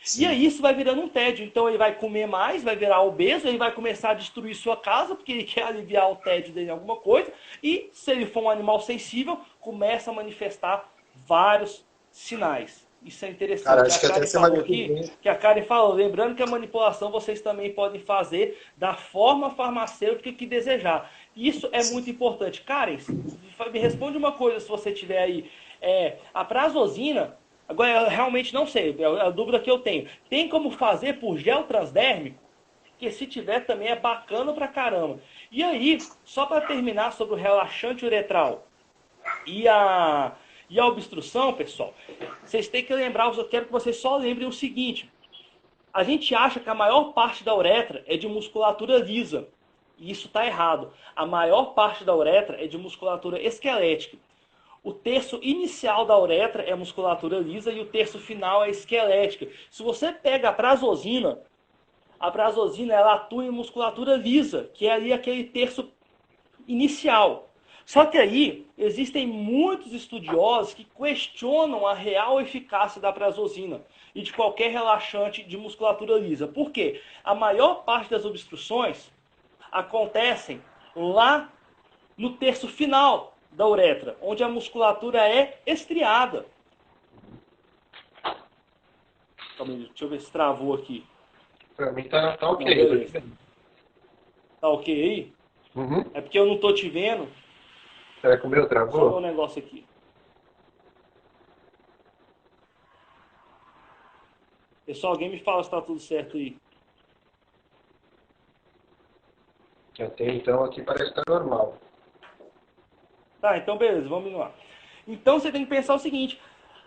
E Sim. aí isso vai virando um tédio. Então ele vai comer mais, vai virar obeso, ele vai começar a destruir sua casa, porque ele quer aliviar o tédio dele em alguma coisa. E se ele for um animal sensível, começa a manifestar vários sinais. Isso é Cara, interessante. A acho que até Karen semana falou que aqui, vem. que a Karen falou, lembrando que a manipulação vocês também podem fazer da forma farmacêutica que desejar. Isso é muito importante. Karen, me responde uma coisa se você tiver aí. A prazosina, agora eu realmente não sei, é a dúvida que eu tenho. Tem como fazer por gel transdérmico? Que se tiver também é bacana pra caramba. E aí, só para terminar sobre o relaxante uretral e a obstrução, pessoal, vocês têm que lembrar, eu quero que vocês só lembrem o seguinte: a gente acha que a maior parte da uretra é de musculatura lisa. E isso está errado. A maior parte da uretra é de musculatura esquelética. O terço inicial da uretra é musculatura lisa e o terço final é esquelética. Se você pega a prazosina ela atua em musculatura lisa, que é ali aquele terço inicial. Só que aí existem muitos estudiosos que questionam a real eficácia da prazosina e de qualquer relaxante de musculatura lisa. Por quê? A maior parte das obstruções acontecem lá no terço final da uretra, onde a musculatura é estriada. Calma aí, deixa eu ver se travou aqui. Pra mim tá ok. Não, beleza. Tá ok aí? Uhum. É porque eu não tô te vendo. Será que o meu Só ver um travou? negócio aqui. Pessoal, alguém me fala se tá tudo certo aí. Até então aqui parece que tá normal. Tá, então beleza, vamos lá. Então você tem que pensar o seguinte: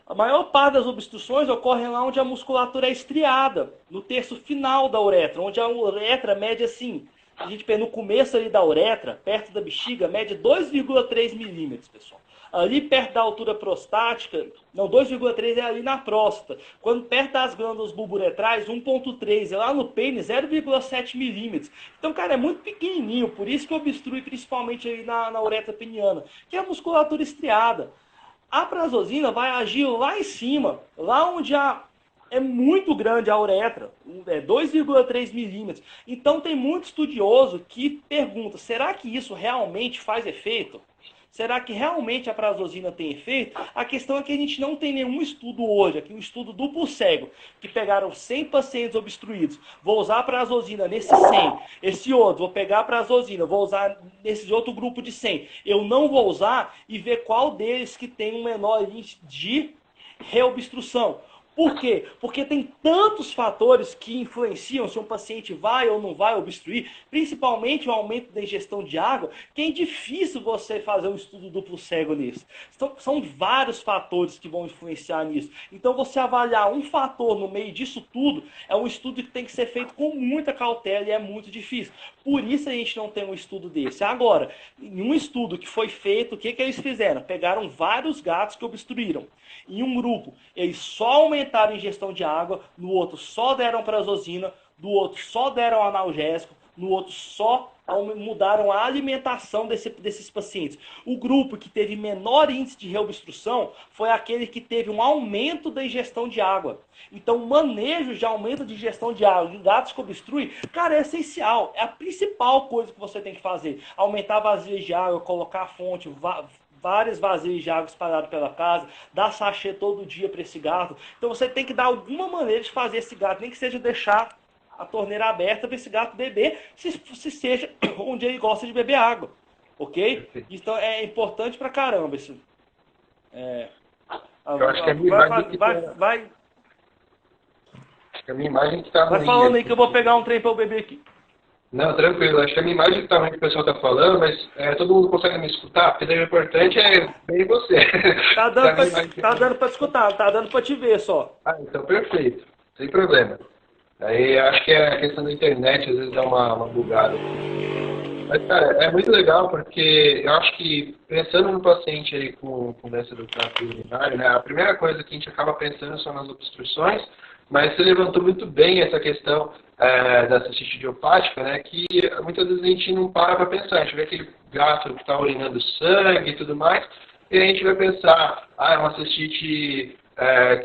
a maior parte das obstruções ocorrem lá onde a musculatura é estriada, no terço final da uretra, onde a uretra mede assim, a gente pega no começo ali da uretra, perto da bexiga, mede 2,3 milímetros, pessoal. Ali perto da altura prostática, não, 2,3 é ali na próstata. Quando perto das glândulas bulburetrais, 1,3 é lá no pênis, 0,7 milímetros. Então, cara, é muito pequenininho, por isso que obstrui principalmente aí na uretra peniana, que é a musculatura estriada. A prazosina vai agir lá em cima, lá onde é muito grande a uretra, é 2,3 milímetros. Então tem muito estudioso que pergunta, será que isso realmente faz efeito? Será que realmente a prazosina tem efeito? A questão é que a gente não tem nenhum estudo hoje, aqui um estudo duplo cego, que pegaram 100 pacientes obstruídos, vou usar a prazosina nesse 100, esse outro, vou pegar a prazosina, vou usar nesse outro grupo de 100. Eu não vou usar e ver qual deles que tem um menor índice de reobstrução. Por quê? Porque tem tantos fatores que influenciam se um paciente vai ou não vai obstruir, principalmente o aumento da ingestão de água, que é difícil você fazer um estudo duplo cego nisso. São vários fatores que vão influenciar nisso. Então você avaliar um fator no meio disso tudo é um estudo que tem que ser feito com muita cautela e é muito difícil. Por isso a gente não tem um estudo desse. Agora, em um estudo que foi feito, o que eles fizeram? Pegaram vários gatos que obstruíram. Em um grupo, eles só aumentaram a ingestão de água, no outro só deram prazosina, no outro só deram analgésico, no outro só mudaram a alimentação desses pacientes. O grupo que teve menor índice de reobstrução foi aquele que teve um aumento da ingestão de água. Então, o manejo de aumento de ingestão de água em gatos que obstruem, cara, é essencial. É a principal coisa que você tem que fazer. Aumentar vasilhas de água, colocar a fonte, várias vasilhas de água espalhadas pela casa, dar sachê todo dia para esse gato. Então você tem que dar alguma maneira de fazer esse gato, nem que seja deixar a torneira aberta para esse gato beber, se seja onde ele gosta de beber água. Ok? Então é importante pra caramba isso. Eu acho que a minha imagem que tá ruim. Vai falando aí que eu vou pegar um trem para eu beber aqui. Não, tranquilo. Acho que a minha imagem tá ruim que o pessoal tá falando, mas todo mundo consegue me escutar, porque daí o importante é bem você. Tá dando para escutar, tá dando para te ver só. Ah, então perfeito. Sem problema. Aí acho que a questão da internet às vezes dá uma bugada. Mas, cara, é muito legal porque eu acho que pensando no paciente aí com doença do trato urinário, né, a primeira coisa que a gente acaba pensando são nas obstruções, mas você levantou muito bem essa questão da cistite idiopática, né, que muitas vezes a gente não para pensar. A gente vê aquele gato que está urinando sangue e tudo mais, e a gente vai pensar, é uma cistite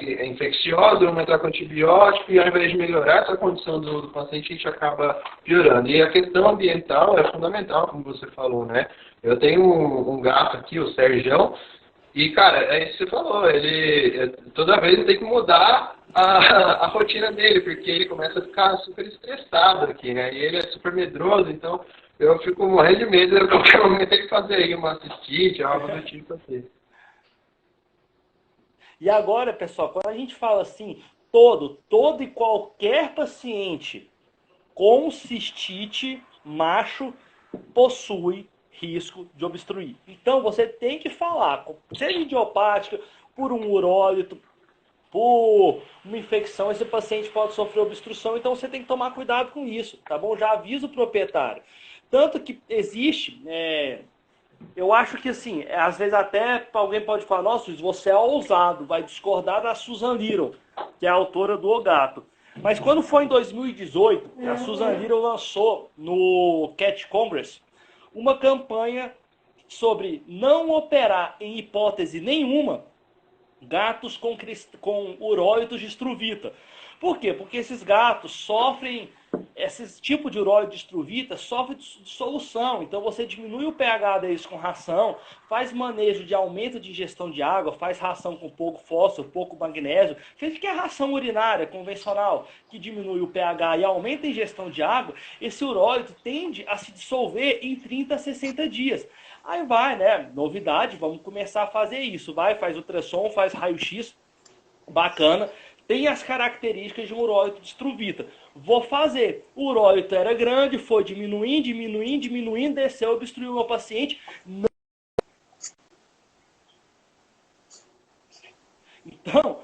que é infecciosa, vamos entrar com antibiótico, e ao invés de melhorar essa condição do paciente, a gente acaba piorando. E a questão ambiental é fundamental, como você falou, né? Eu tenho um gato aqui, o Sergião, e, cara, é isso que você falou, ele toda vez tem que mudar a rotina dele, porque ele começa a ficar super estressado aqui, né? E ele é super medroso, então eu fico morrendo de medo de a qualquer momento ele fazer aí uma cistite, algo do tipo assim. E agora, pessoal, quando a gente fala assim, todo e qualquer paciente com cistite macho possui risco de obstruir. Então, você tem que falar, seja idiopática, por um urólito, por uma infecção, esse paciente pode sofrer obstrução, então você tem que tomar cuidado com isso, tá bom? Já avisa o proprietário. Tanto que existe... eu acho que, assim, às vezes até alguém pode falar, nossa, você é ousado, vai discordar da Susan Little, que é a autora do O Gato. Mas quando foi em 2018, a Susan Little lançou no Cat Congress uma campanha sobre não operar em hipótese nenhuma gatos com uróidos de estruvita. Por quê? Porque esses gatos sofrem, esse tipo de uróide de estruvita sofre de dissolução. Então você diminui o pH deles com ração, faz manejo de aumento de ingestão de água, faz ração com pouco fósforo, pouco magnésio. Se a gente quer ração urinária convencional, que diminui o pH e aumenta a ingestão de água, esse uróide tende a se dissolver em 30 a 60 dias. Aí vai, né? Novidade, vamos começar a fazer isso. Vai, faz ultrassom, faz raio-x, bacana. Tem as características de um uróito de estruvita. Vou fazer. O uróito era grande, foi diminuindo, desceu, obstruiu o meu paciente. Então,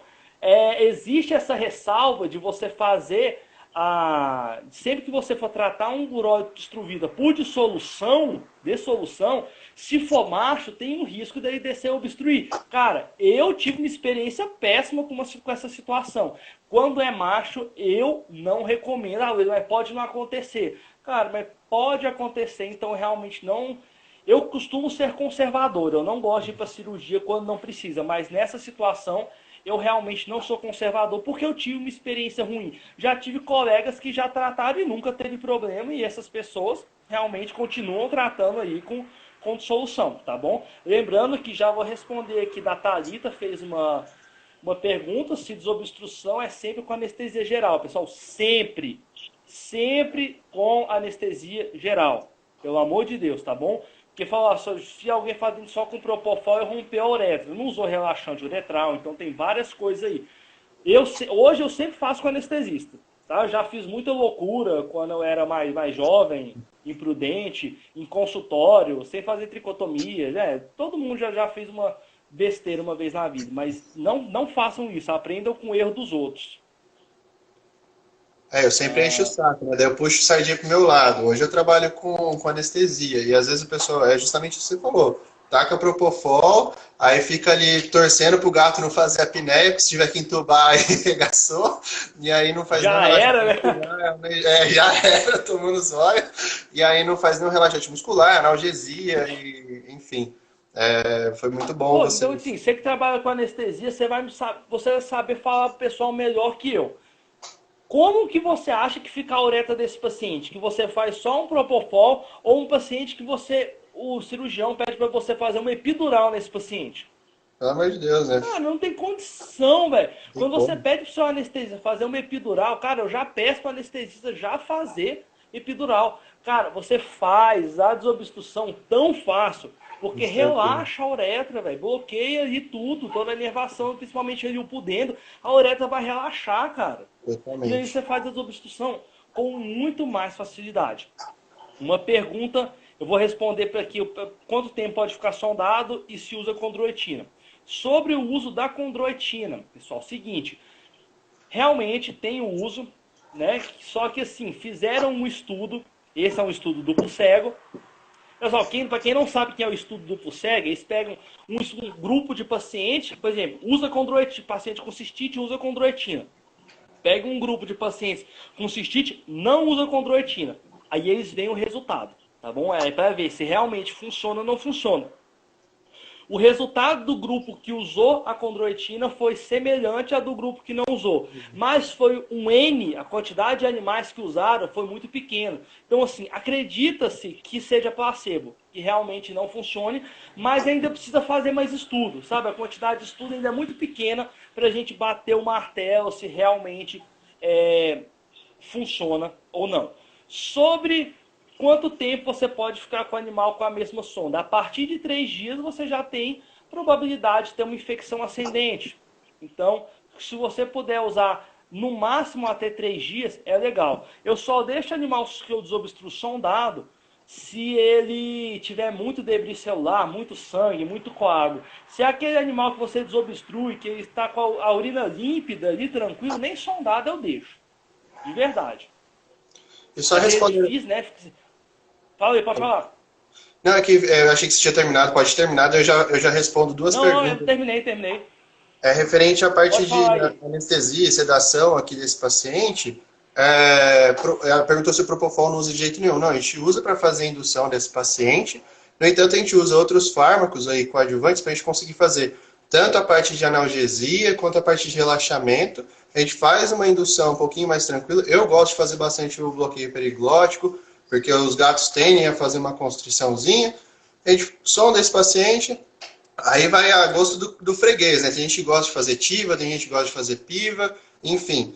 existe essa ressalva de você fazer, sempre que você for tratar um uróito de estruvita por dissolução, se for macho, tem um risco dele descer e obstruir. Cara, eu tive uma experiência péssima com essa situação. Quando é macho, eu não recomendo. Mas pode não acontecer. Cara, mas pode acontecer, então realmente não... Eu costumo ser conservador, eu não gosto de ir para cirurgia quando não precisa, mas nessa situação eu realmente não sou conservador porque eu tive uma experiência ruim. Já tive colegas que já trataram e nunca teve problema, e essas pessoas realmente continuam tratando aí com solução, tá bom? Lembrando que já vou responder aqui da Thalita, fez uma pergunta se desobstrução é sempre com anestesia geral. Pessoal, sempre com anestesia geral. Pelo amor de Deus, tá bom? Porque falar, se alguém fazendo só com propofol e rompeu a uretra, não usou relaxante uretral, então tem várias coisas aí. Hoje eu sempre faço com anestesista, tá? Eu já fiz muita loucura quando eu era mais jovem, imprudente, em consultório, sem fazer tricotomia, né? Todo mundo já fez uma besteira uma vez na vida, mas não façam isso, aprendam com o erro dos outros. Eu sempre encho o saco, né? Daí eu puxo sardinha pro meu lado. Hoje eu trabalho com anestesia, e às vezes o pessoal, é justamente o que você falou, taca propofol, aí fica ali torcendo pro gato não fazer apneia, porque se tiver que entubar, aí regaçou, e aí não faz já era, né? Já era, tomando os olhos, e aí não faz nenhum relaxante muscular, analgesia, e, enfim. Foi muito bom. Pô, então, assim, você que trabalha com anestesia, você vai saber falar pro pessoal melhor que eu. Como que você acha que fica a uretra desse paciente? Que você faz só um propofol ou um paciente que o cirurgião pede para você fazer uma epidural nesse paciente? Pelo amor de Deus, né? Cara, não tem condição, velho. Quando você pede pro seu anestesista fazer uma epidural, cara, eu já peço pro anestesista já fazer epidural. Cara, você faz a desobstrução tão fácil, porque relaxa a uretra, velho. Bloqueia ali tudo, toda a inervação, principalmente ali o pudendo. A uretra vai relaxar, cara. Totalmente. E aí você faz a desobstrução com muito mais facilidade. Uma pergunta, eu vou responder para aqui, quanto tempo pode ficar sondado e se usa condroitina. Sobre o uso da condroitina, pessoal, seguinte, realmente tem o uso, né? Só que assim, fizeram um estudo, esse é um estudo duplo cego. Pessoal, para quem não sabe quem é o estudo duplo cego, eles pegam um grupo de pacientes, por exemplo, usa condroitina, paciente com cistite usa condroitina. Pega um grupo de pacientes com cistite, não usa condroitina. Aí eles veem o resultado, tá bom? É para ver se realmente funciona ou não funciona. O resultado do grupo que usou a condroitina foi semelhante ao do grupo que não usou. Mas foi um N, a quantidade de animais que usaram foi muito pequena. Então, assim, acredita-se que seja placebo, que realmente não funcione, mas ainda precisa fazer mais estudo, sabe? A quantidade de estudo ainda é muito pequena para a gente bater o martelo se realmente funciona ou não. Sobre quanto tempo você pode ficar com o animal com a mesma sonda? A partir de 3 dias você já tem probabilidade de ter uma infecção ascendente. Então, se você puder usar no máximo até 3 dias, é legal. Eu só deixo animal que eu desobstrução dado se ele tiver muito debris celular, muito sangue, muito coágulo. Se é aquele animal que você desobstrui, que ele está com a urina límpida ali, tranquilo, nem sondado eu deixo. De verdade. E só respondendo... né? Fala aí, pode falar. Não, é que eu achei que você tinha terminado, pode terminar, eu já respondo duas perguntas. Não, eu terminei. É referente à parte de anestesia e sedação aqui desse paciente, ela perguntou se o propofol não usa de jeito nenhum. Não, a gente usa para fazer a indução desse paciente, No entanto, a gente usa outros fármacos aí coadjuvantes para a gente conseguir fazer tanto a parte de analgesia quanto a parte de relaxamento. A gente faz uma indução um pouquinho mais tranquila. Eu gosto de fazer bastante o bloqueio periglótico, porque os gatos tendem a fazer uma constriçãozinha. A gente sonda esse paciente, aí vai a gosto do freguês, né? Tem gente que gosta de fazer TIVA, tem gente que gosta de fazer PIVA, enfim.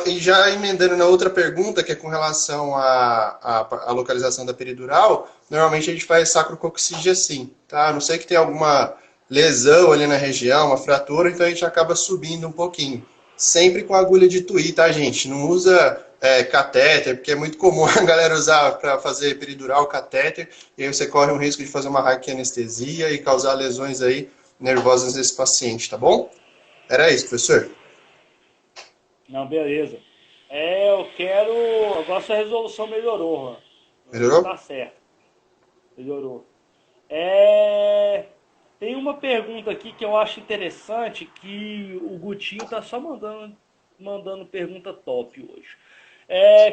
E já emendando na outra pergunta, que é com relação à localização da peridural, normalmente a gente faz sacrococcígea sim, tá? A não sei que tem alguma lesão ali na região, uma fratura, então a gente acaba subindo um pouquinho. Sempre com agulha de Tuí, tá, gente? Não usa catéter, porque é muito comum a galera usar para fazer peridural catéter, e aí você corre um risco de fazer uma raquianestesia e causar lesões aí nervosas nesse paciente, tá bom? Era isso, professor. Não, beleza. Agora sua resolução melhorou, Juan. Melhorou? Tá certo. Melhorou. Tem uma pergunta aqui que eu acho interessante, que o Gutinho tá só mandando pergunta top hoje.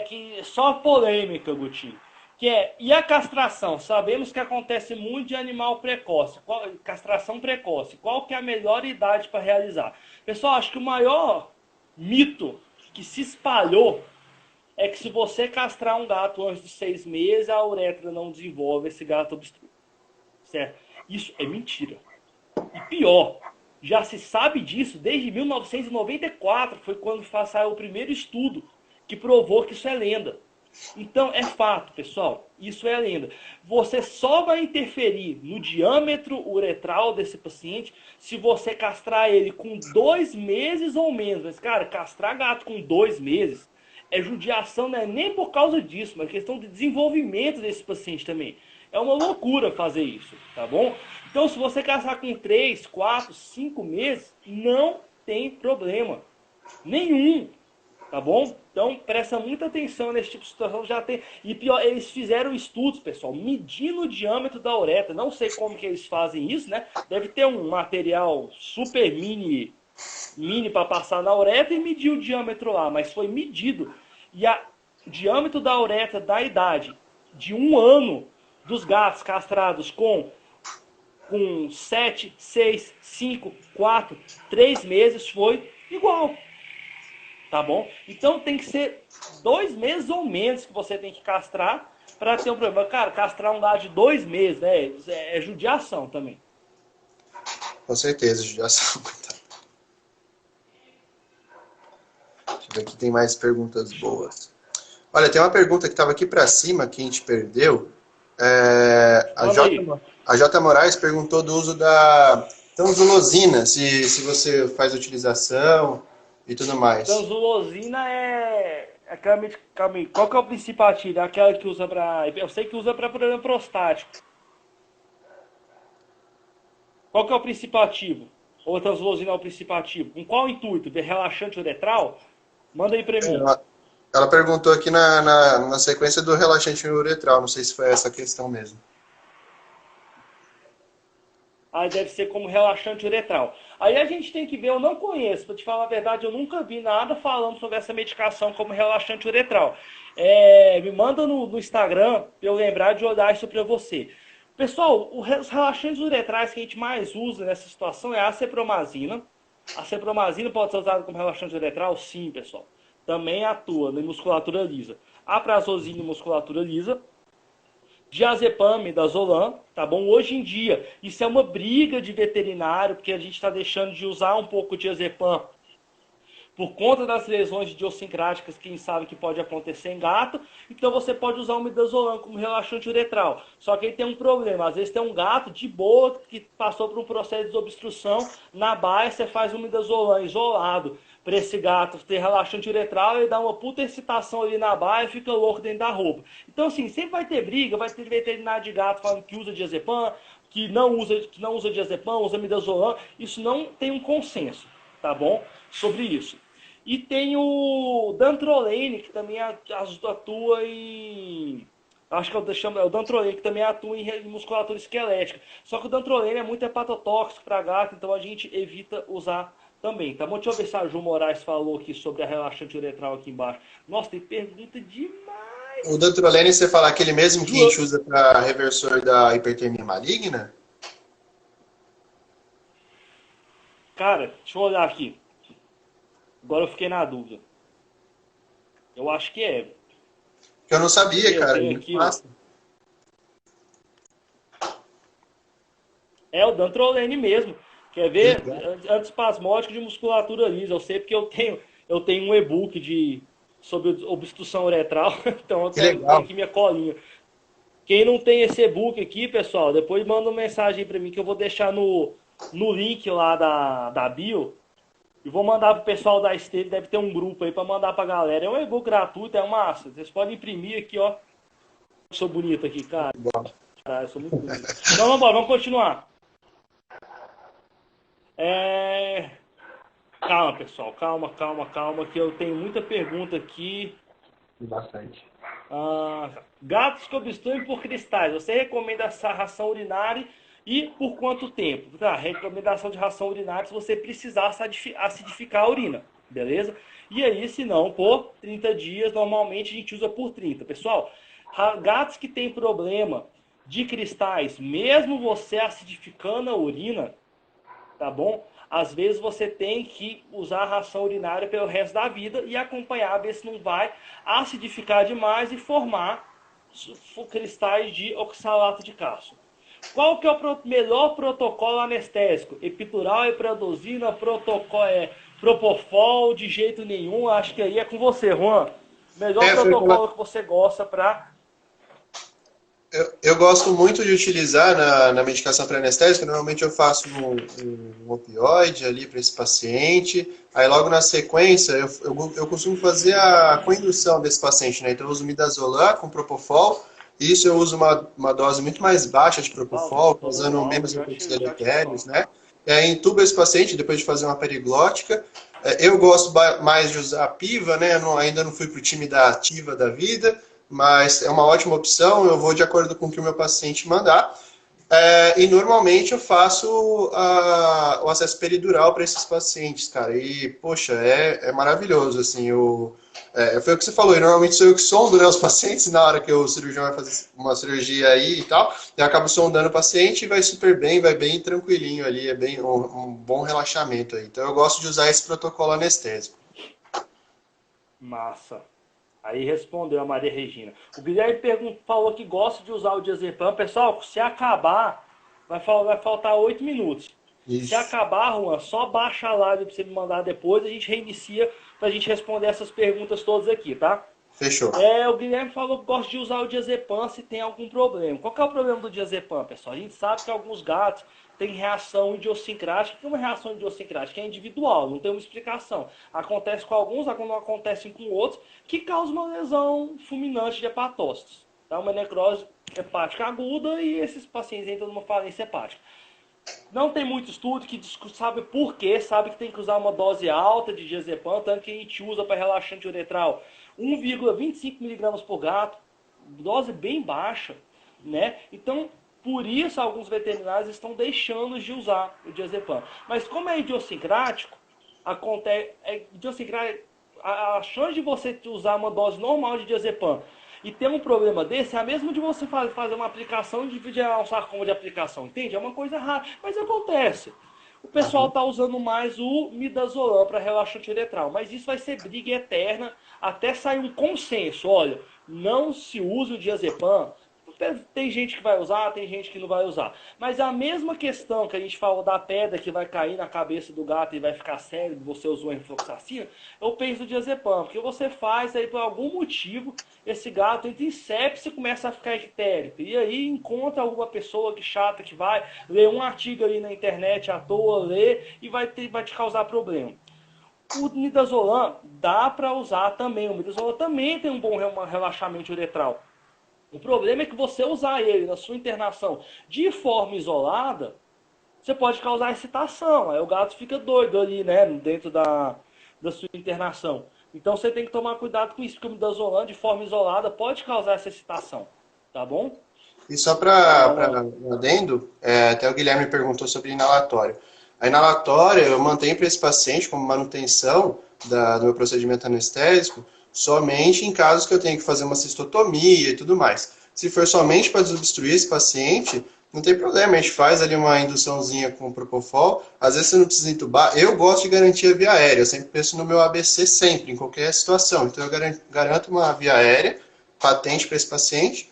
Que só polêmica, Gutinho. E a castração? Sabemos que acontece muito de animal precoce. Castração precoce. Qual que é a melhor idade para realizar? Pessoal, acho que o maior mito que se espalhou é que se você castrar um gato antes de 6 meses, a uretra não desenvolve, esse gato obstrui. Certo? Isso é mentira. E pior, já se sabe disso desde 1994, foi quando saiu o primeiro estudo que provou que isso é lenda. Então, é fato, pessoal, isso é lenda. Você só vai interferir no diâmetro uretral desse paciente se você castrar ele com 2 meses ou menos. Mas, cara, castrar gato com 2 meses é judiação, não é nem por causa disso, mas questão de desenvolvimento desse paciente também. É uma loucura fazer isso, tá bom? Então, se você castrar com 3, 4, 5 meses, não tem problema nenhum. Tá bom? Então presta muita atenção nesse tipo de situação. Já tem. E pior, eles fizeram estudos, pessoal, medindo o diâmetro da uretra. Não sei como que eles fazem isso, né? Deve ter um material super mini para passar na uretra e medir o diâmetro lá. Mas foi medido. E o diâmetro da uretra da idade de 1 ano dos gatos castrados com 7, 6, 5, 4, 3 meses foi igual. Tá bom? Então tem que ser 2 meses ou menos que você tem que castrar para ter um problema. Cara, castrar um gato de 2 meses, né? É judiação também. Com certeza, judiação. Deixa eu ver aqui, tem mais perguntas boas. Olha, tem uma pergunta que estava aqui para cima, que a gente perdeu. A J. Moraes perguntou do uso da tanzulosina, se você faz utilização e tudo mais. Tanzulosina calma aí. Qual que é o princípio ativo? É aquela que usa para... Eu sei que usa para problema prostático. Qual que é o princípio ativo? Ou a tanzulosina é o princípio ativo? Com qual intuito? Ver relaxante uretral? Manda aí para mim. Ela perguntou aqui na sequência do relaxante uretral. Não sei se foi essa a questão mesmo. Aí deve ser como relaxante uretral. Aí a gente tem que ver, eu não conheço, para te falar a verdade, eu nunca vi nada falando sobre essa medicação como relaxante uretral. Me manda no Instagram para eu lembrar de olhar isso para você. Pessoal, os relaxantes uretrais que a gente mais usa nessa situação é a acepromazina. A acepromazina pode ser usada como relaxante uretral? Sim, pessoal. Também atua na musculatura lisa. A prazosina em musculatura lisa. Diazepam, midazolam, tá bom? Hoje em dia, isso é uma briga de veterinário, porque a gente está deixando de usar um pouco de diazepam por conta das lesões idiosincráticas que a gente sabe que pode acontecer em gato. Então você pode usar o midazolam como relaxante uretral. Só que aí tem um problema, às vezes tem um gato de boa que passou por um processo de desobstrução, na baia você faz um midazolam isolado para esse gato ter relaxante uretral, ele dá uma puta excitação ali na baia e fica louco dentro da roupa. Então, assim, sempre vai ter briga, vai ter veterinário de gato falando que usa diazepam, que não usa diazepam, usa midazolam. Isso não tem um consenso, tá bom? Sobre isso. E tem o dantrolene, que também atua em... Acho que é o dantrolene, que também atua em musculatura esquelética. Só que o dantrolene é muito hepatotóxico para gato, então a gente evita usar também, tá bom? Deixa eu ver se a Ju Moraes falou aqui sobre a relaxante uretral aqui embaixo. Nossa, tem pergunta demais. O Dantrolene, você fala aquele mesmo que a gente usa para reversor da hipertermia maligna? Cara, deixa eu olhar aqui. Agora eu fiquei na dúvida. Eu acho que é. Que eu não sabia, Eu cara. tenho Muito aqui, ó. massa. É o Dantrolene mesmo. Quer Que ver? legal. Antiespasmódico de musculatura lisa. Eu sei porque eu tenho um e-book sobre obstrução uretral. Então eu Que tenho legal. aqui minha colinha. Quem não tem esse e-book aqui, pessoal, depois manda uma mensagem para mim que eu vou deixar no link lá da bio. E vou mandar pro pessoal da Esteve, deve ter um grupo aí para mandar pra galera. É um e-book gratuito, é massa. Vocês podem imprimir aqui, ó. Eu sou bonito aqui, cara. Caralho, eu sou muito bonito. Então vamos embora, vamos continuar. Calma, pessoal, calma, que eu tenho muita pergunta aqui. Bastante. Gatos que obstruem por cristais. Você recomenda essa ração urinária e por quanto tempo? Tá, recomendação de ração urinária se você precisar acidificar a urina, beleza? E aí, se não, por 30 dias, normalmente a gente usa por 30. Pessoal, gatos que têm problema de cristais, mesmo você acidificando a urina, tá bom? Às vezes você tem que usar a ração urinária pelo resto da vida e acompanhar, ver se não vai acidificar demais e formar cristais de oxalato de cálcio. Qual que é o melhor protocolo anestésico? Epidural, epredosina, propofol, de jeito nenhum. Acho que aí é com você, Juan. Melhor protocolo que você gosta para... Eu gosto muito de utilizar na medicação pré-anestésica. Normalmente eu faço um opioide ali para esse paciente. Aí logo na sequência eu costumo fazer a coindução desse paciente, né? Então eu uso midazolam com propofol. Isso eu uso uma dose muito mais baixa de propofol, usando menos deletéриos, né? E aí intubo esse paciente depois de fazer uma periglótica. Eu gosto mais de usar a piva, né? Ainda não fui para o time da ativa da vida, mas é uma ótima opção. Eu vou de acordo com o que o meu paciente mandar. E normalmente eu faço o acesso peridural para esses pacientes, cara. E, poxa, é maravilhoso, assim. Foi o que você falou, e normalmente sou eu que sondo, né, os pacientes na hora que o cirurgião vai fazer uma cirurgia aí e tal. Eu acabo sondando o paciente e vai super bem, vai bem tranquilinho ali. É bem um bom relaxamento aí. Então eu gosto de usar esse protocolo anestésico. Massa. Aí respondeu a Maria Regina. O Guilherme falou que gosta de usar o diazepam. Pessoal, se acabar, vai faltar 8 minutos. Isso. Se acabar, Juan, só baixa a live para você me mandar depois. A gente reinicia para a gente responder essas perguntas todas aqui, tá? Fechou. O Guilherme falou que gosta de usar o diazepam se tem algum problema. Qual que é o problema do diazepam, pessoal? A gente sabe que alguns gatos têm reação idiosincrática. O que é uma reação idiosincrática? É individual, não tem uma explicação. Acontece com alguns, não acontece com outros, que causa uma lesão fulminante de hepatócitos. Tá? Uma necrose hepática aguda e esses pacientes entram numa falência hepática. Não tem muito estudo que sabe por quê, sabe que tem que usar uma dose alta de diazepam, tanto que a gente usa para relaxante uretral 1,25 mg por gato, dose bem baixa, né? Então, por isso alguns veterinários estão deixando de usar o diazepam. Mas como é idiosincrático, a chance de você usar uma dose normal de diazepam e ter um problema desse é a mesma de você fazer uma aplicação e gerar um sarcoma de aplicação, entende? É uma coisa rara, mas acontece. O pessoal está usando mais o midazolam para relaxante uretral, mas isso vai ser briga eterna até sair um consenso. Olha, não se usa o diazepam. Tem gente que vai usar, tem gente que não vai usar. Mas a mesma questão que a gente falou da pedra que vai cair na cabeça do gato e vai ficar cérebro, você usou a enfuroxacina, eu penso no diazepam, porque você faz aí por algum motivo, esse gato entra em sepse e começa a ficar ictérico. E aí encontra alguma pessoa que chata que vai ler um artigo ali na internet à toa, ler e vai te causar problema. O midazolam dá para usar também. O midazolam também tem um bom relaxamento uretral. O problema é que você usar ele na sua internação de forma isolada, você pode causar excitação. Aí o gato fica doido ali, né, dentro da sua internação. Então você tem que tomar cuidado com isso, porque o midazolam de forma isolada pode causar essa excitação, tá bom? E só para adendo, até o Guilherme perguntou sobre inalatório. A inalatória eu mantenho para esse paciente como manutenção do meu procedimento anestésico, somente em casos que eu tenho que fazer uma cistotomia e tudo mais. Se for somente para desobstruir esse paciente, não tem problema, a gente faz ali uma induçãozinha com propofol, às vezes você não precisa entubar. Eu gosto de garantir a via aérea, eu sempre penso no meu ABC sempre, em qualquer situação. Então eu garanto uma via aérea patente para esse paciente,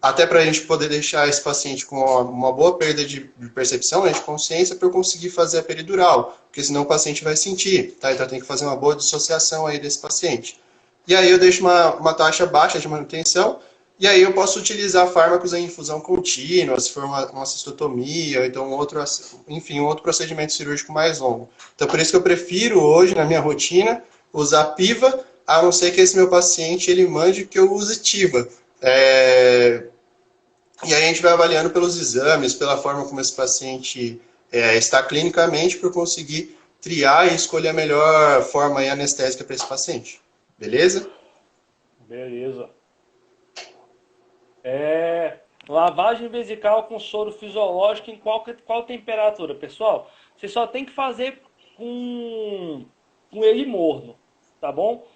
até para a gente poder deixar esse paciente com uma boa perda de percepção, né, de consciência, para eu conseguir fazer a peridural, porque senão o paciente vai sentir, tá? Então tem que fazer uma boa dissociação aí desse paciente. E aí eu deixo uma taxa baixa de manutenção, e aí eu posso utilizar fármacos em infusão contínua, se for uma cistotomia, ou então um outro procedimento cirúrgico mais longo. Então por isso que eu prefiro hoje, na minha rotina, usar piva, a não ser que esse meu paciente ele mande que eu use tiva. E aí a gente vai avaliando pelos exames, pela forma como esse paciente está clinicamente, para conseguir triar e escolher a melhor forma anestésica para esse paciente. Beleza? Beleza. Lavagem vesical com soro fisiológico em qual temperatura? Pessoal, você só tem que fazer com ele morno, tá bom?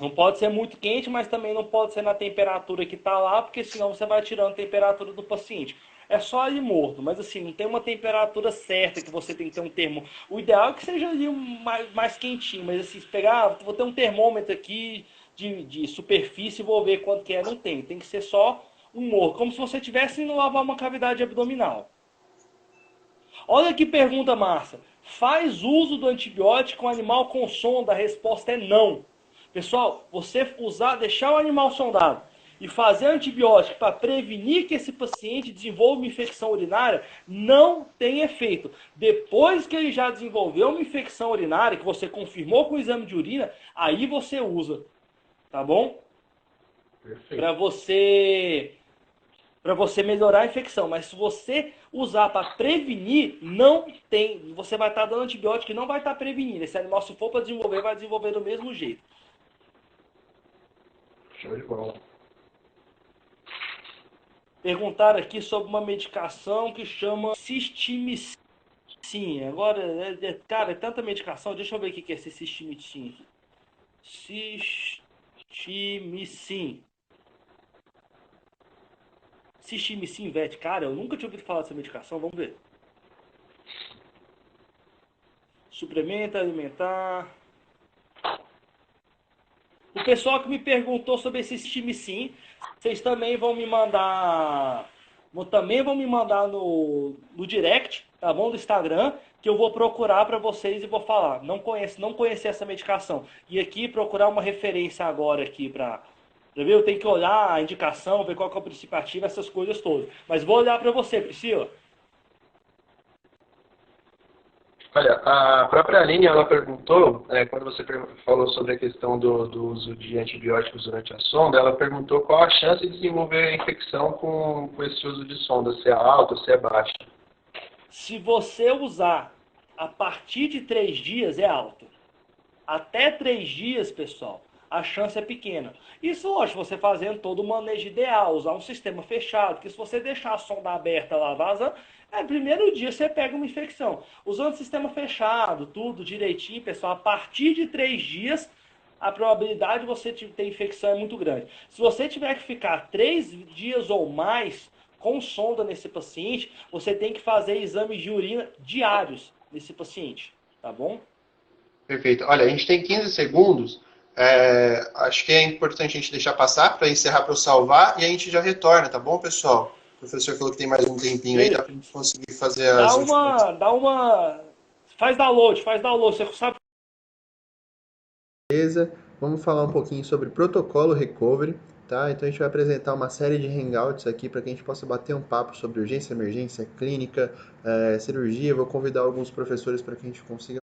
Não pode ser muito quente, mas também não pode ser na temperatura que está lá, porque senão você vai tirando a temperatura do paciente. É só ali morno, mas assim, não tem uma temperatura certa que você tem que ter um termo. O ideal é que seja ali mais quentinho, mas assim, se pegar, vou ter um termômetro aqui de superfície e vou ver quanto que é. Não tem, tem que ser só um morno, como se você estivesse indo lavar uma cavidade abdominal. Olha que pergunta, Márcia. Faz uso do antibiótico com animal com sonda? A resposta é não. Pessoal, você deixar o animal sondado e fazer antibiótico para prevenir que esse paciente desenvolva uma infecção urinária não tem efeito. Depois que ele já desenvolveu uma infecção urinária, que você confirmou com o exame de urina, aí você usa, tá bom? Para você melhorar a infecção. Mas se você usar para prevenir, não tem. Você vai estar dando antibiótico e não vai estar prevenindo. Esse animal, se for para desenvolver, vai desenvolver do mesmo jeito. Show de bola. Perguntaram aqui sobre uma medicação que chama Cistimicin. Agora, cara, é tanta medicação. Deixa eu ver o que é esse Cistimicin. Cistimicin. Cistimicin, VET. Cara, eu nunca tinha ouvido falar dessa medicação. Vamos ver. Suplemento alimentar. O pessoal que me perguntou sobre esse Cistimicin, vocês também vão me mandar no direct, tá bom, do Instagram, que eu vou procurar para vocês e vou falar. Não conheci essa medicação. E aqui procurar uma referência agora aqui para ver, eu tenho que olhar a indicação, ver qual que é o princípio ativo, essas coisas todas. Mas vou olhar para você, Priscila. Olha, a própria Aline, ela perguntou, quando você falou sobre a questão do uso de antibióticos durante a sonda, ela perguntou qual a chance de desenvolver a infecção com esse uso de sonda, se é alta ou se é baixa. Se você usar a partir de 3 dias, é alto. Até 3 dias, pessoal, a chance é pequena. Isso, lógico, você fazendo todo o manejo ideal, usar um sistema fechado, porque se você deixar a sonda aberta lá vazando, primeiro dia você pega uma infecção. Usando sistema fechado, tudo direitinho, pessoal, a partir de 3 dias, a probabilidade de você ter infecção é muito grande. Se você tiver que ficar 3 dias ou mais com sonda nesse paciente, você tem que fazer exames de urina diários nesse paciente, tá bom? Perfeito. Olha, a gente tem 15 segundos. Acho que é importante a gente deixar passar para encerrar, para eu salvar, e a gente já retorna, tá bom, pessoal? O professor falou que tem mais um tempinho aí, dá pra gente conseguir fazer as Faz download, você sabe. Beleza, vamos falar um pouquinho sobre protocolo recovery, tá? Então a gente vai apresentar uma série de hangouts aqui para que a gente possa bater um papo sobre urgência, emergência, clínica, cirurgia. Vou convidar alguns professores para que a gente consiga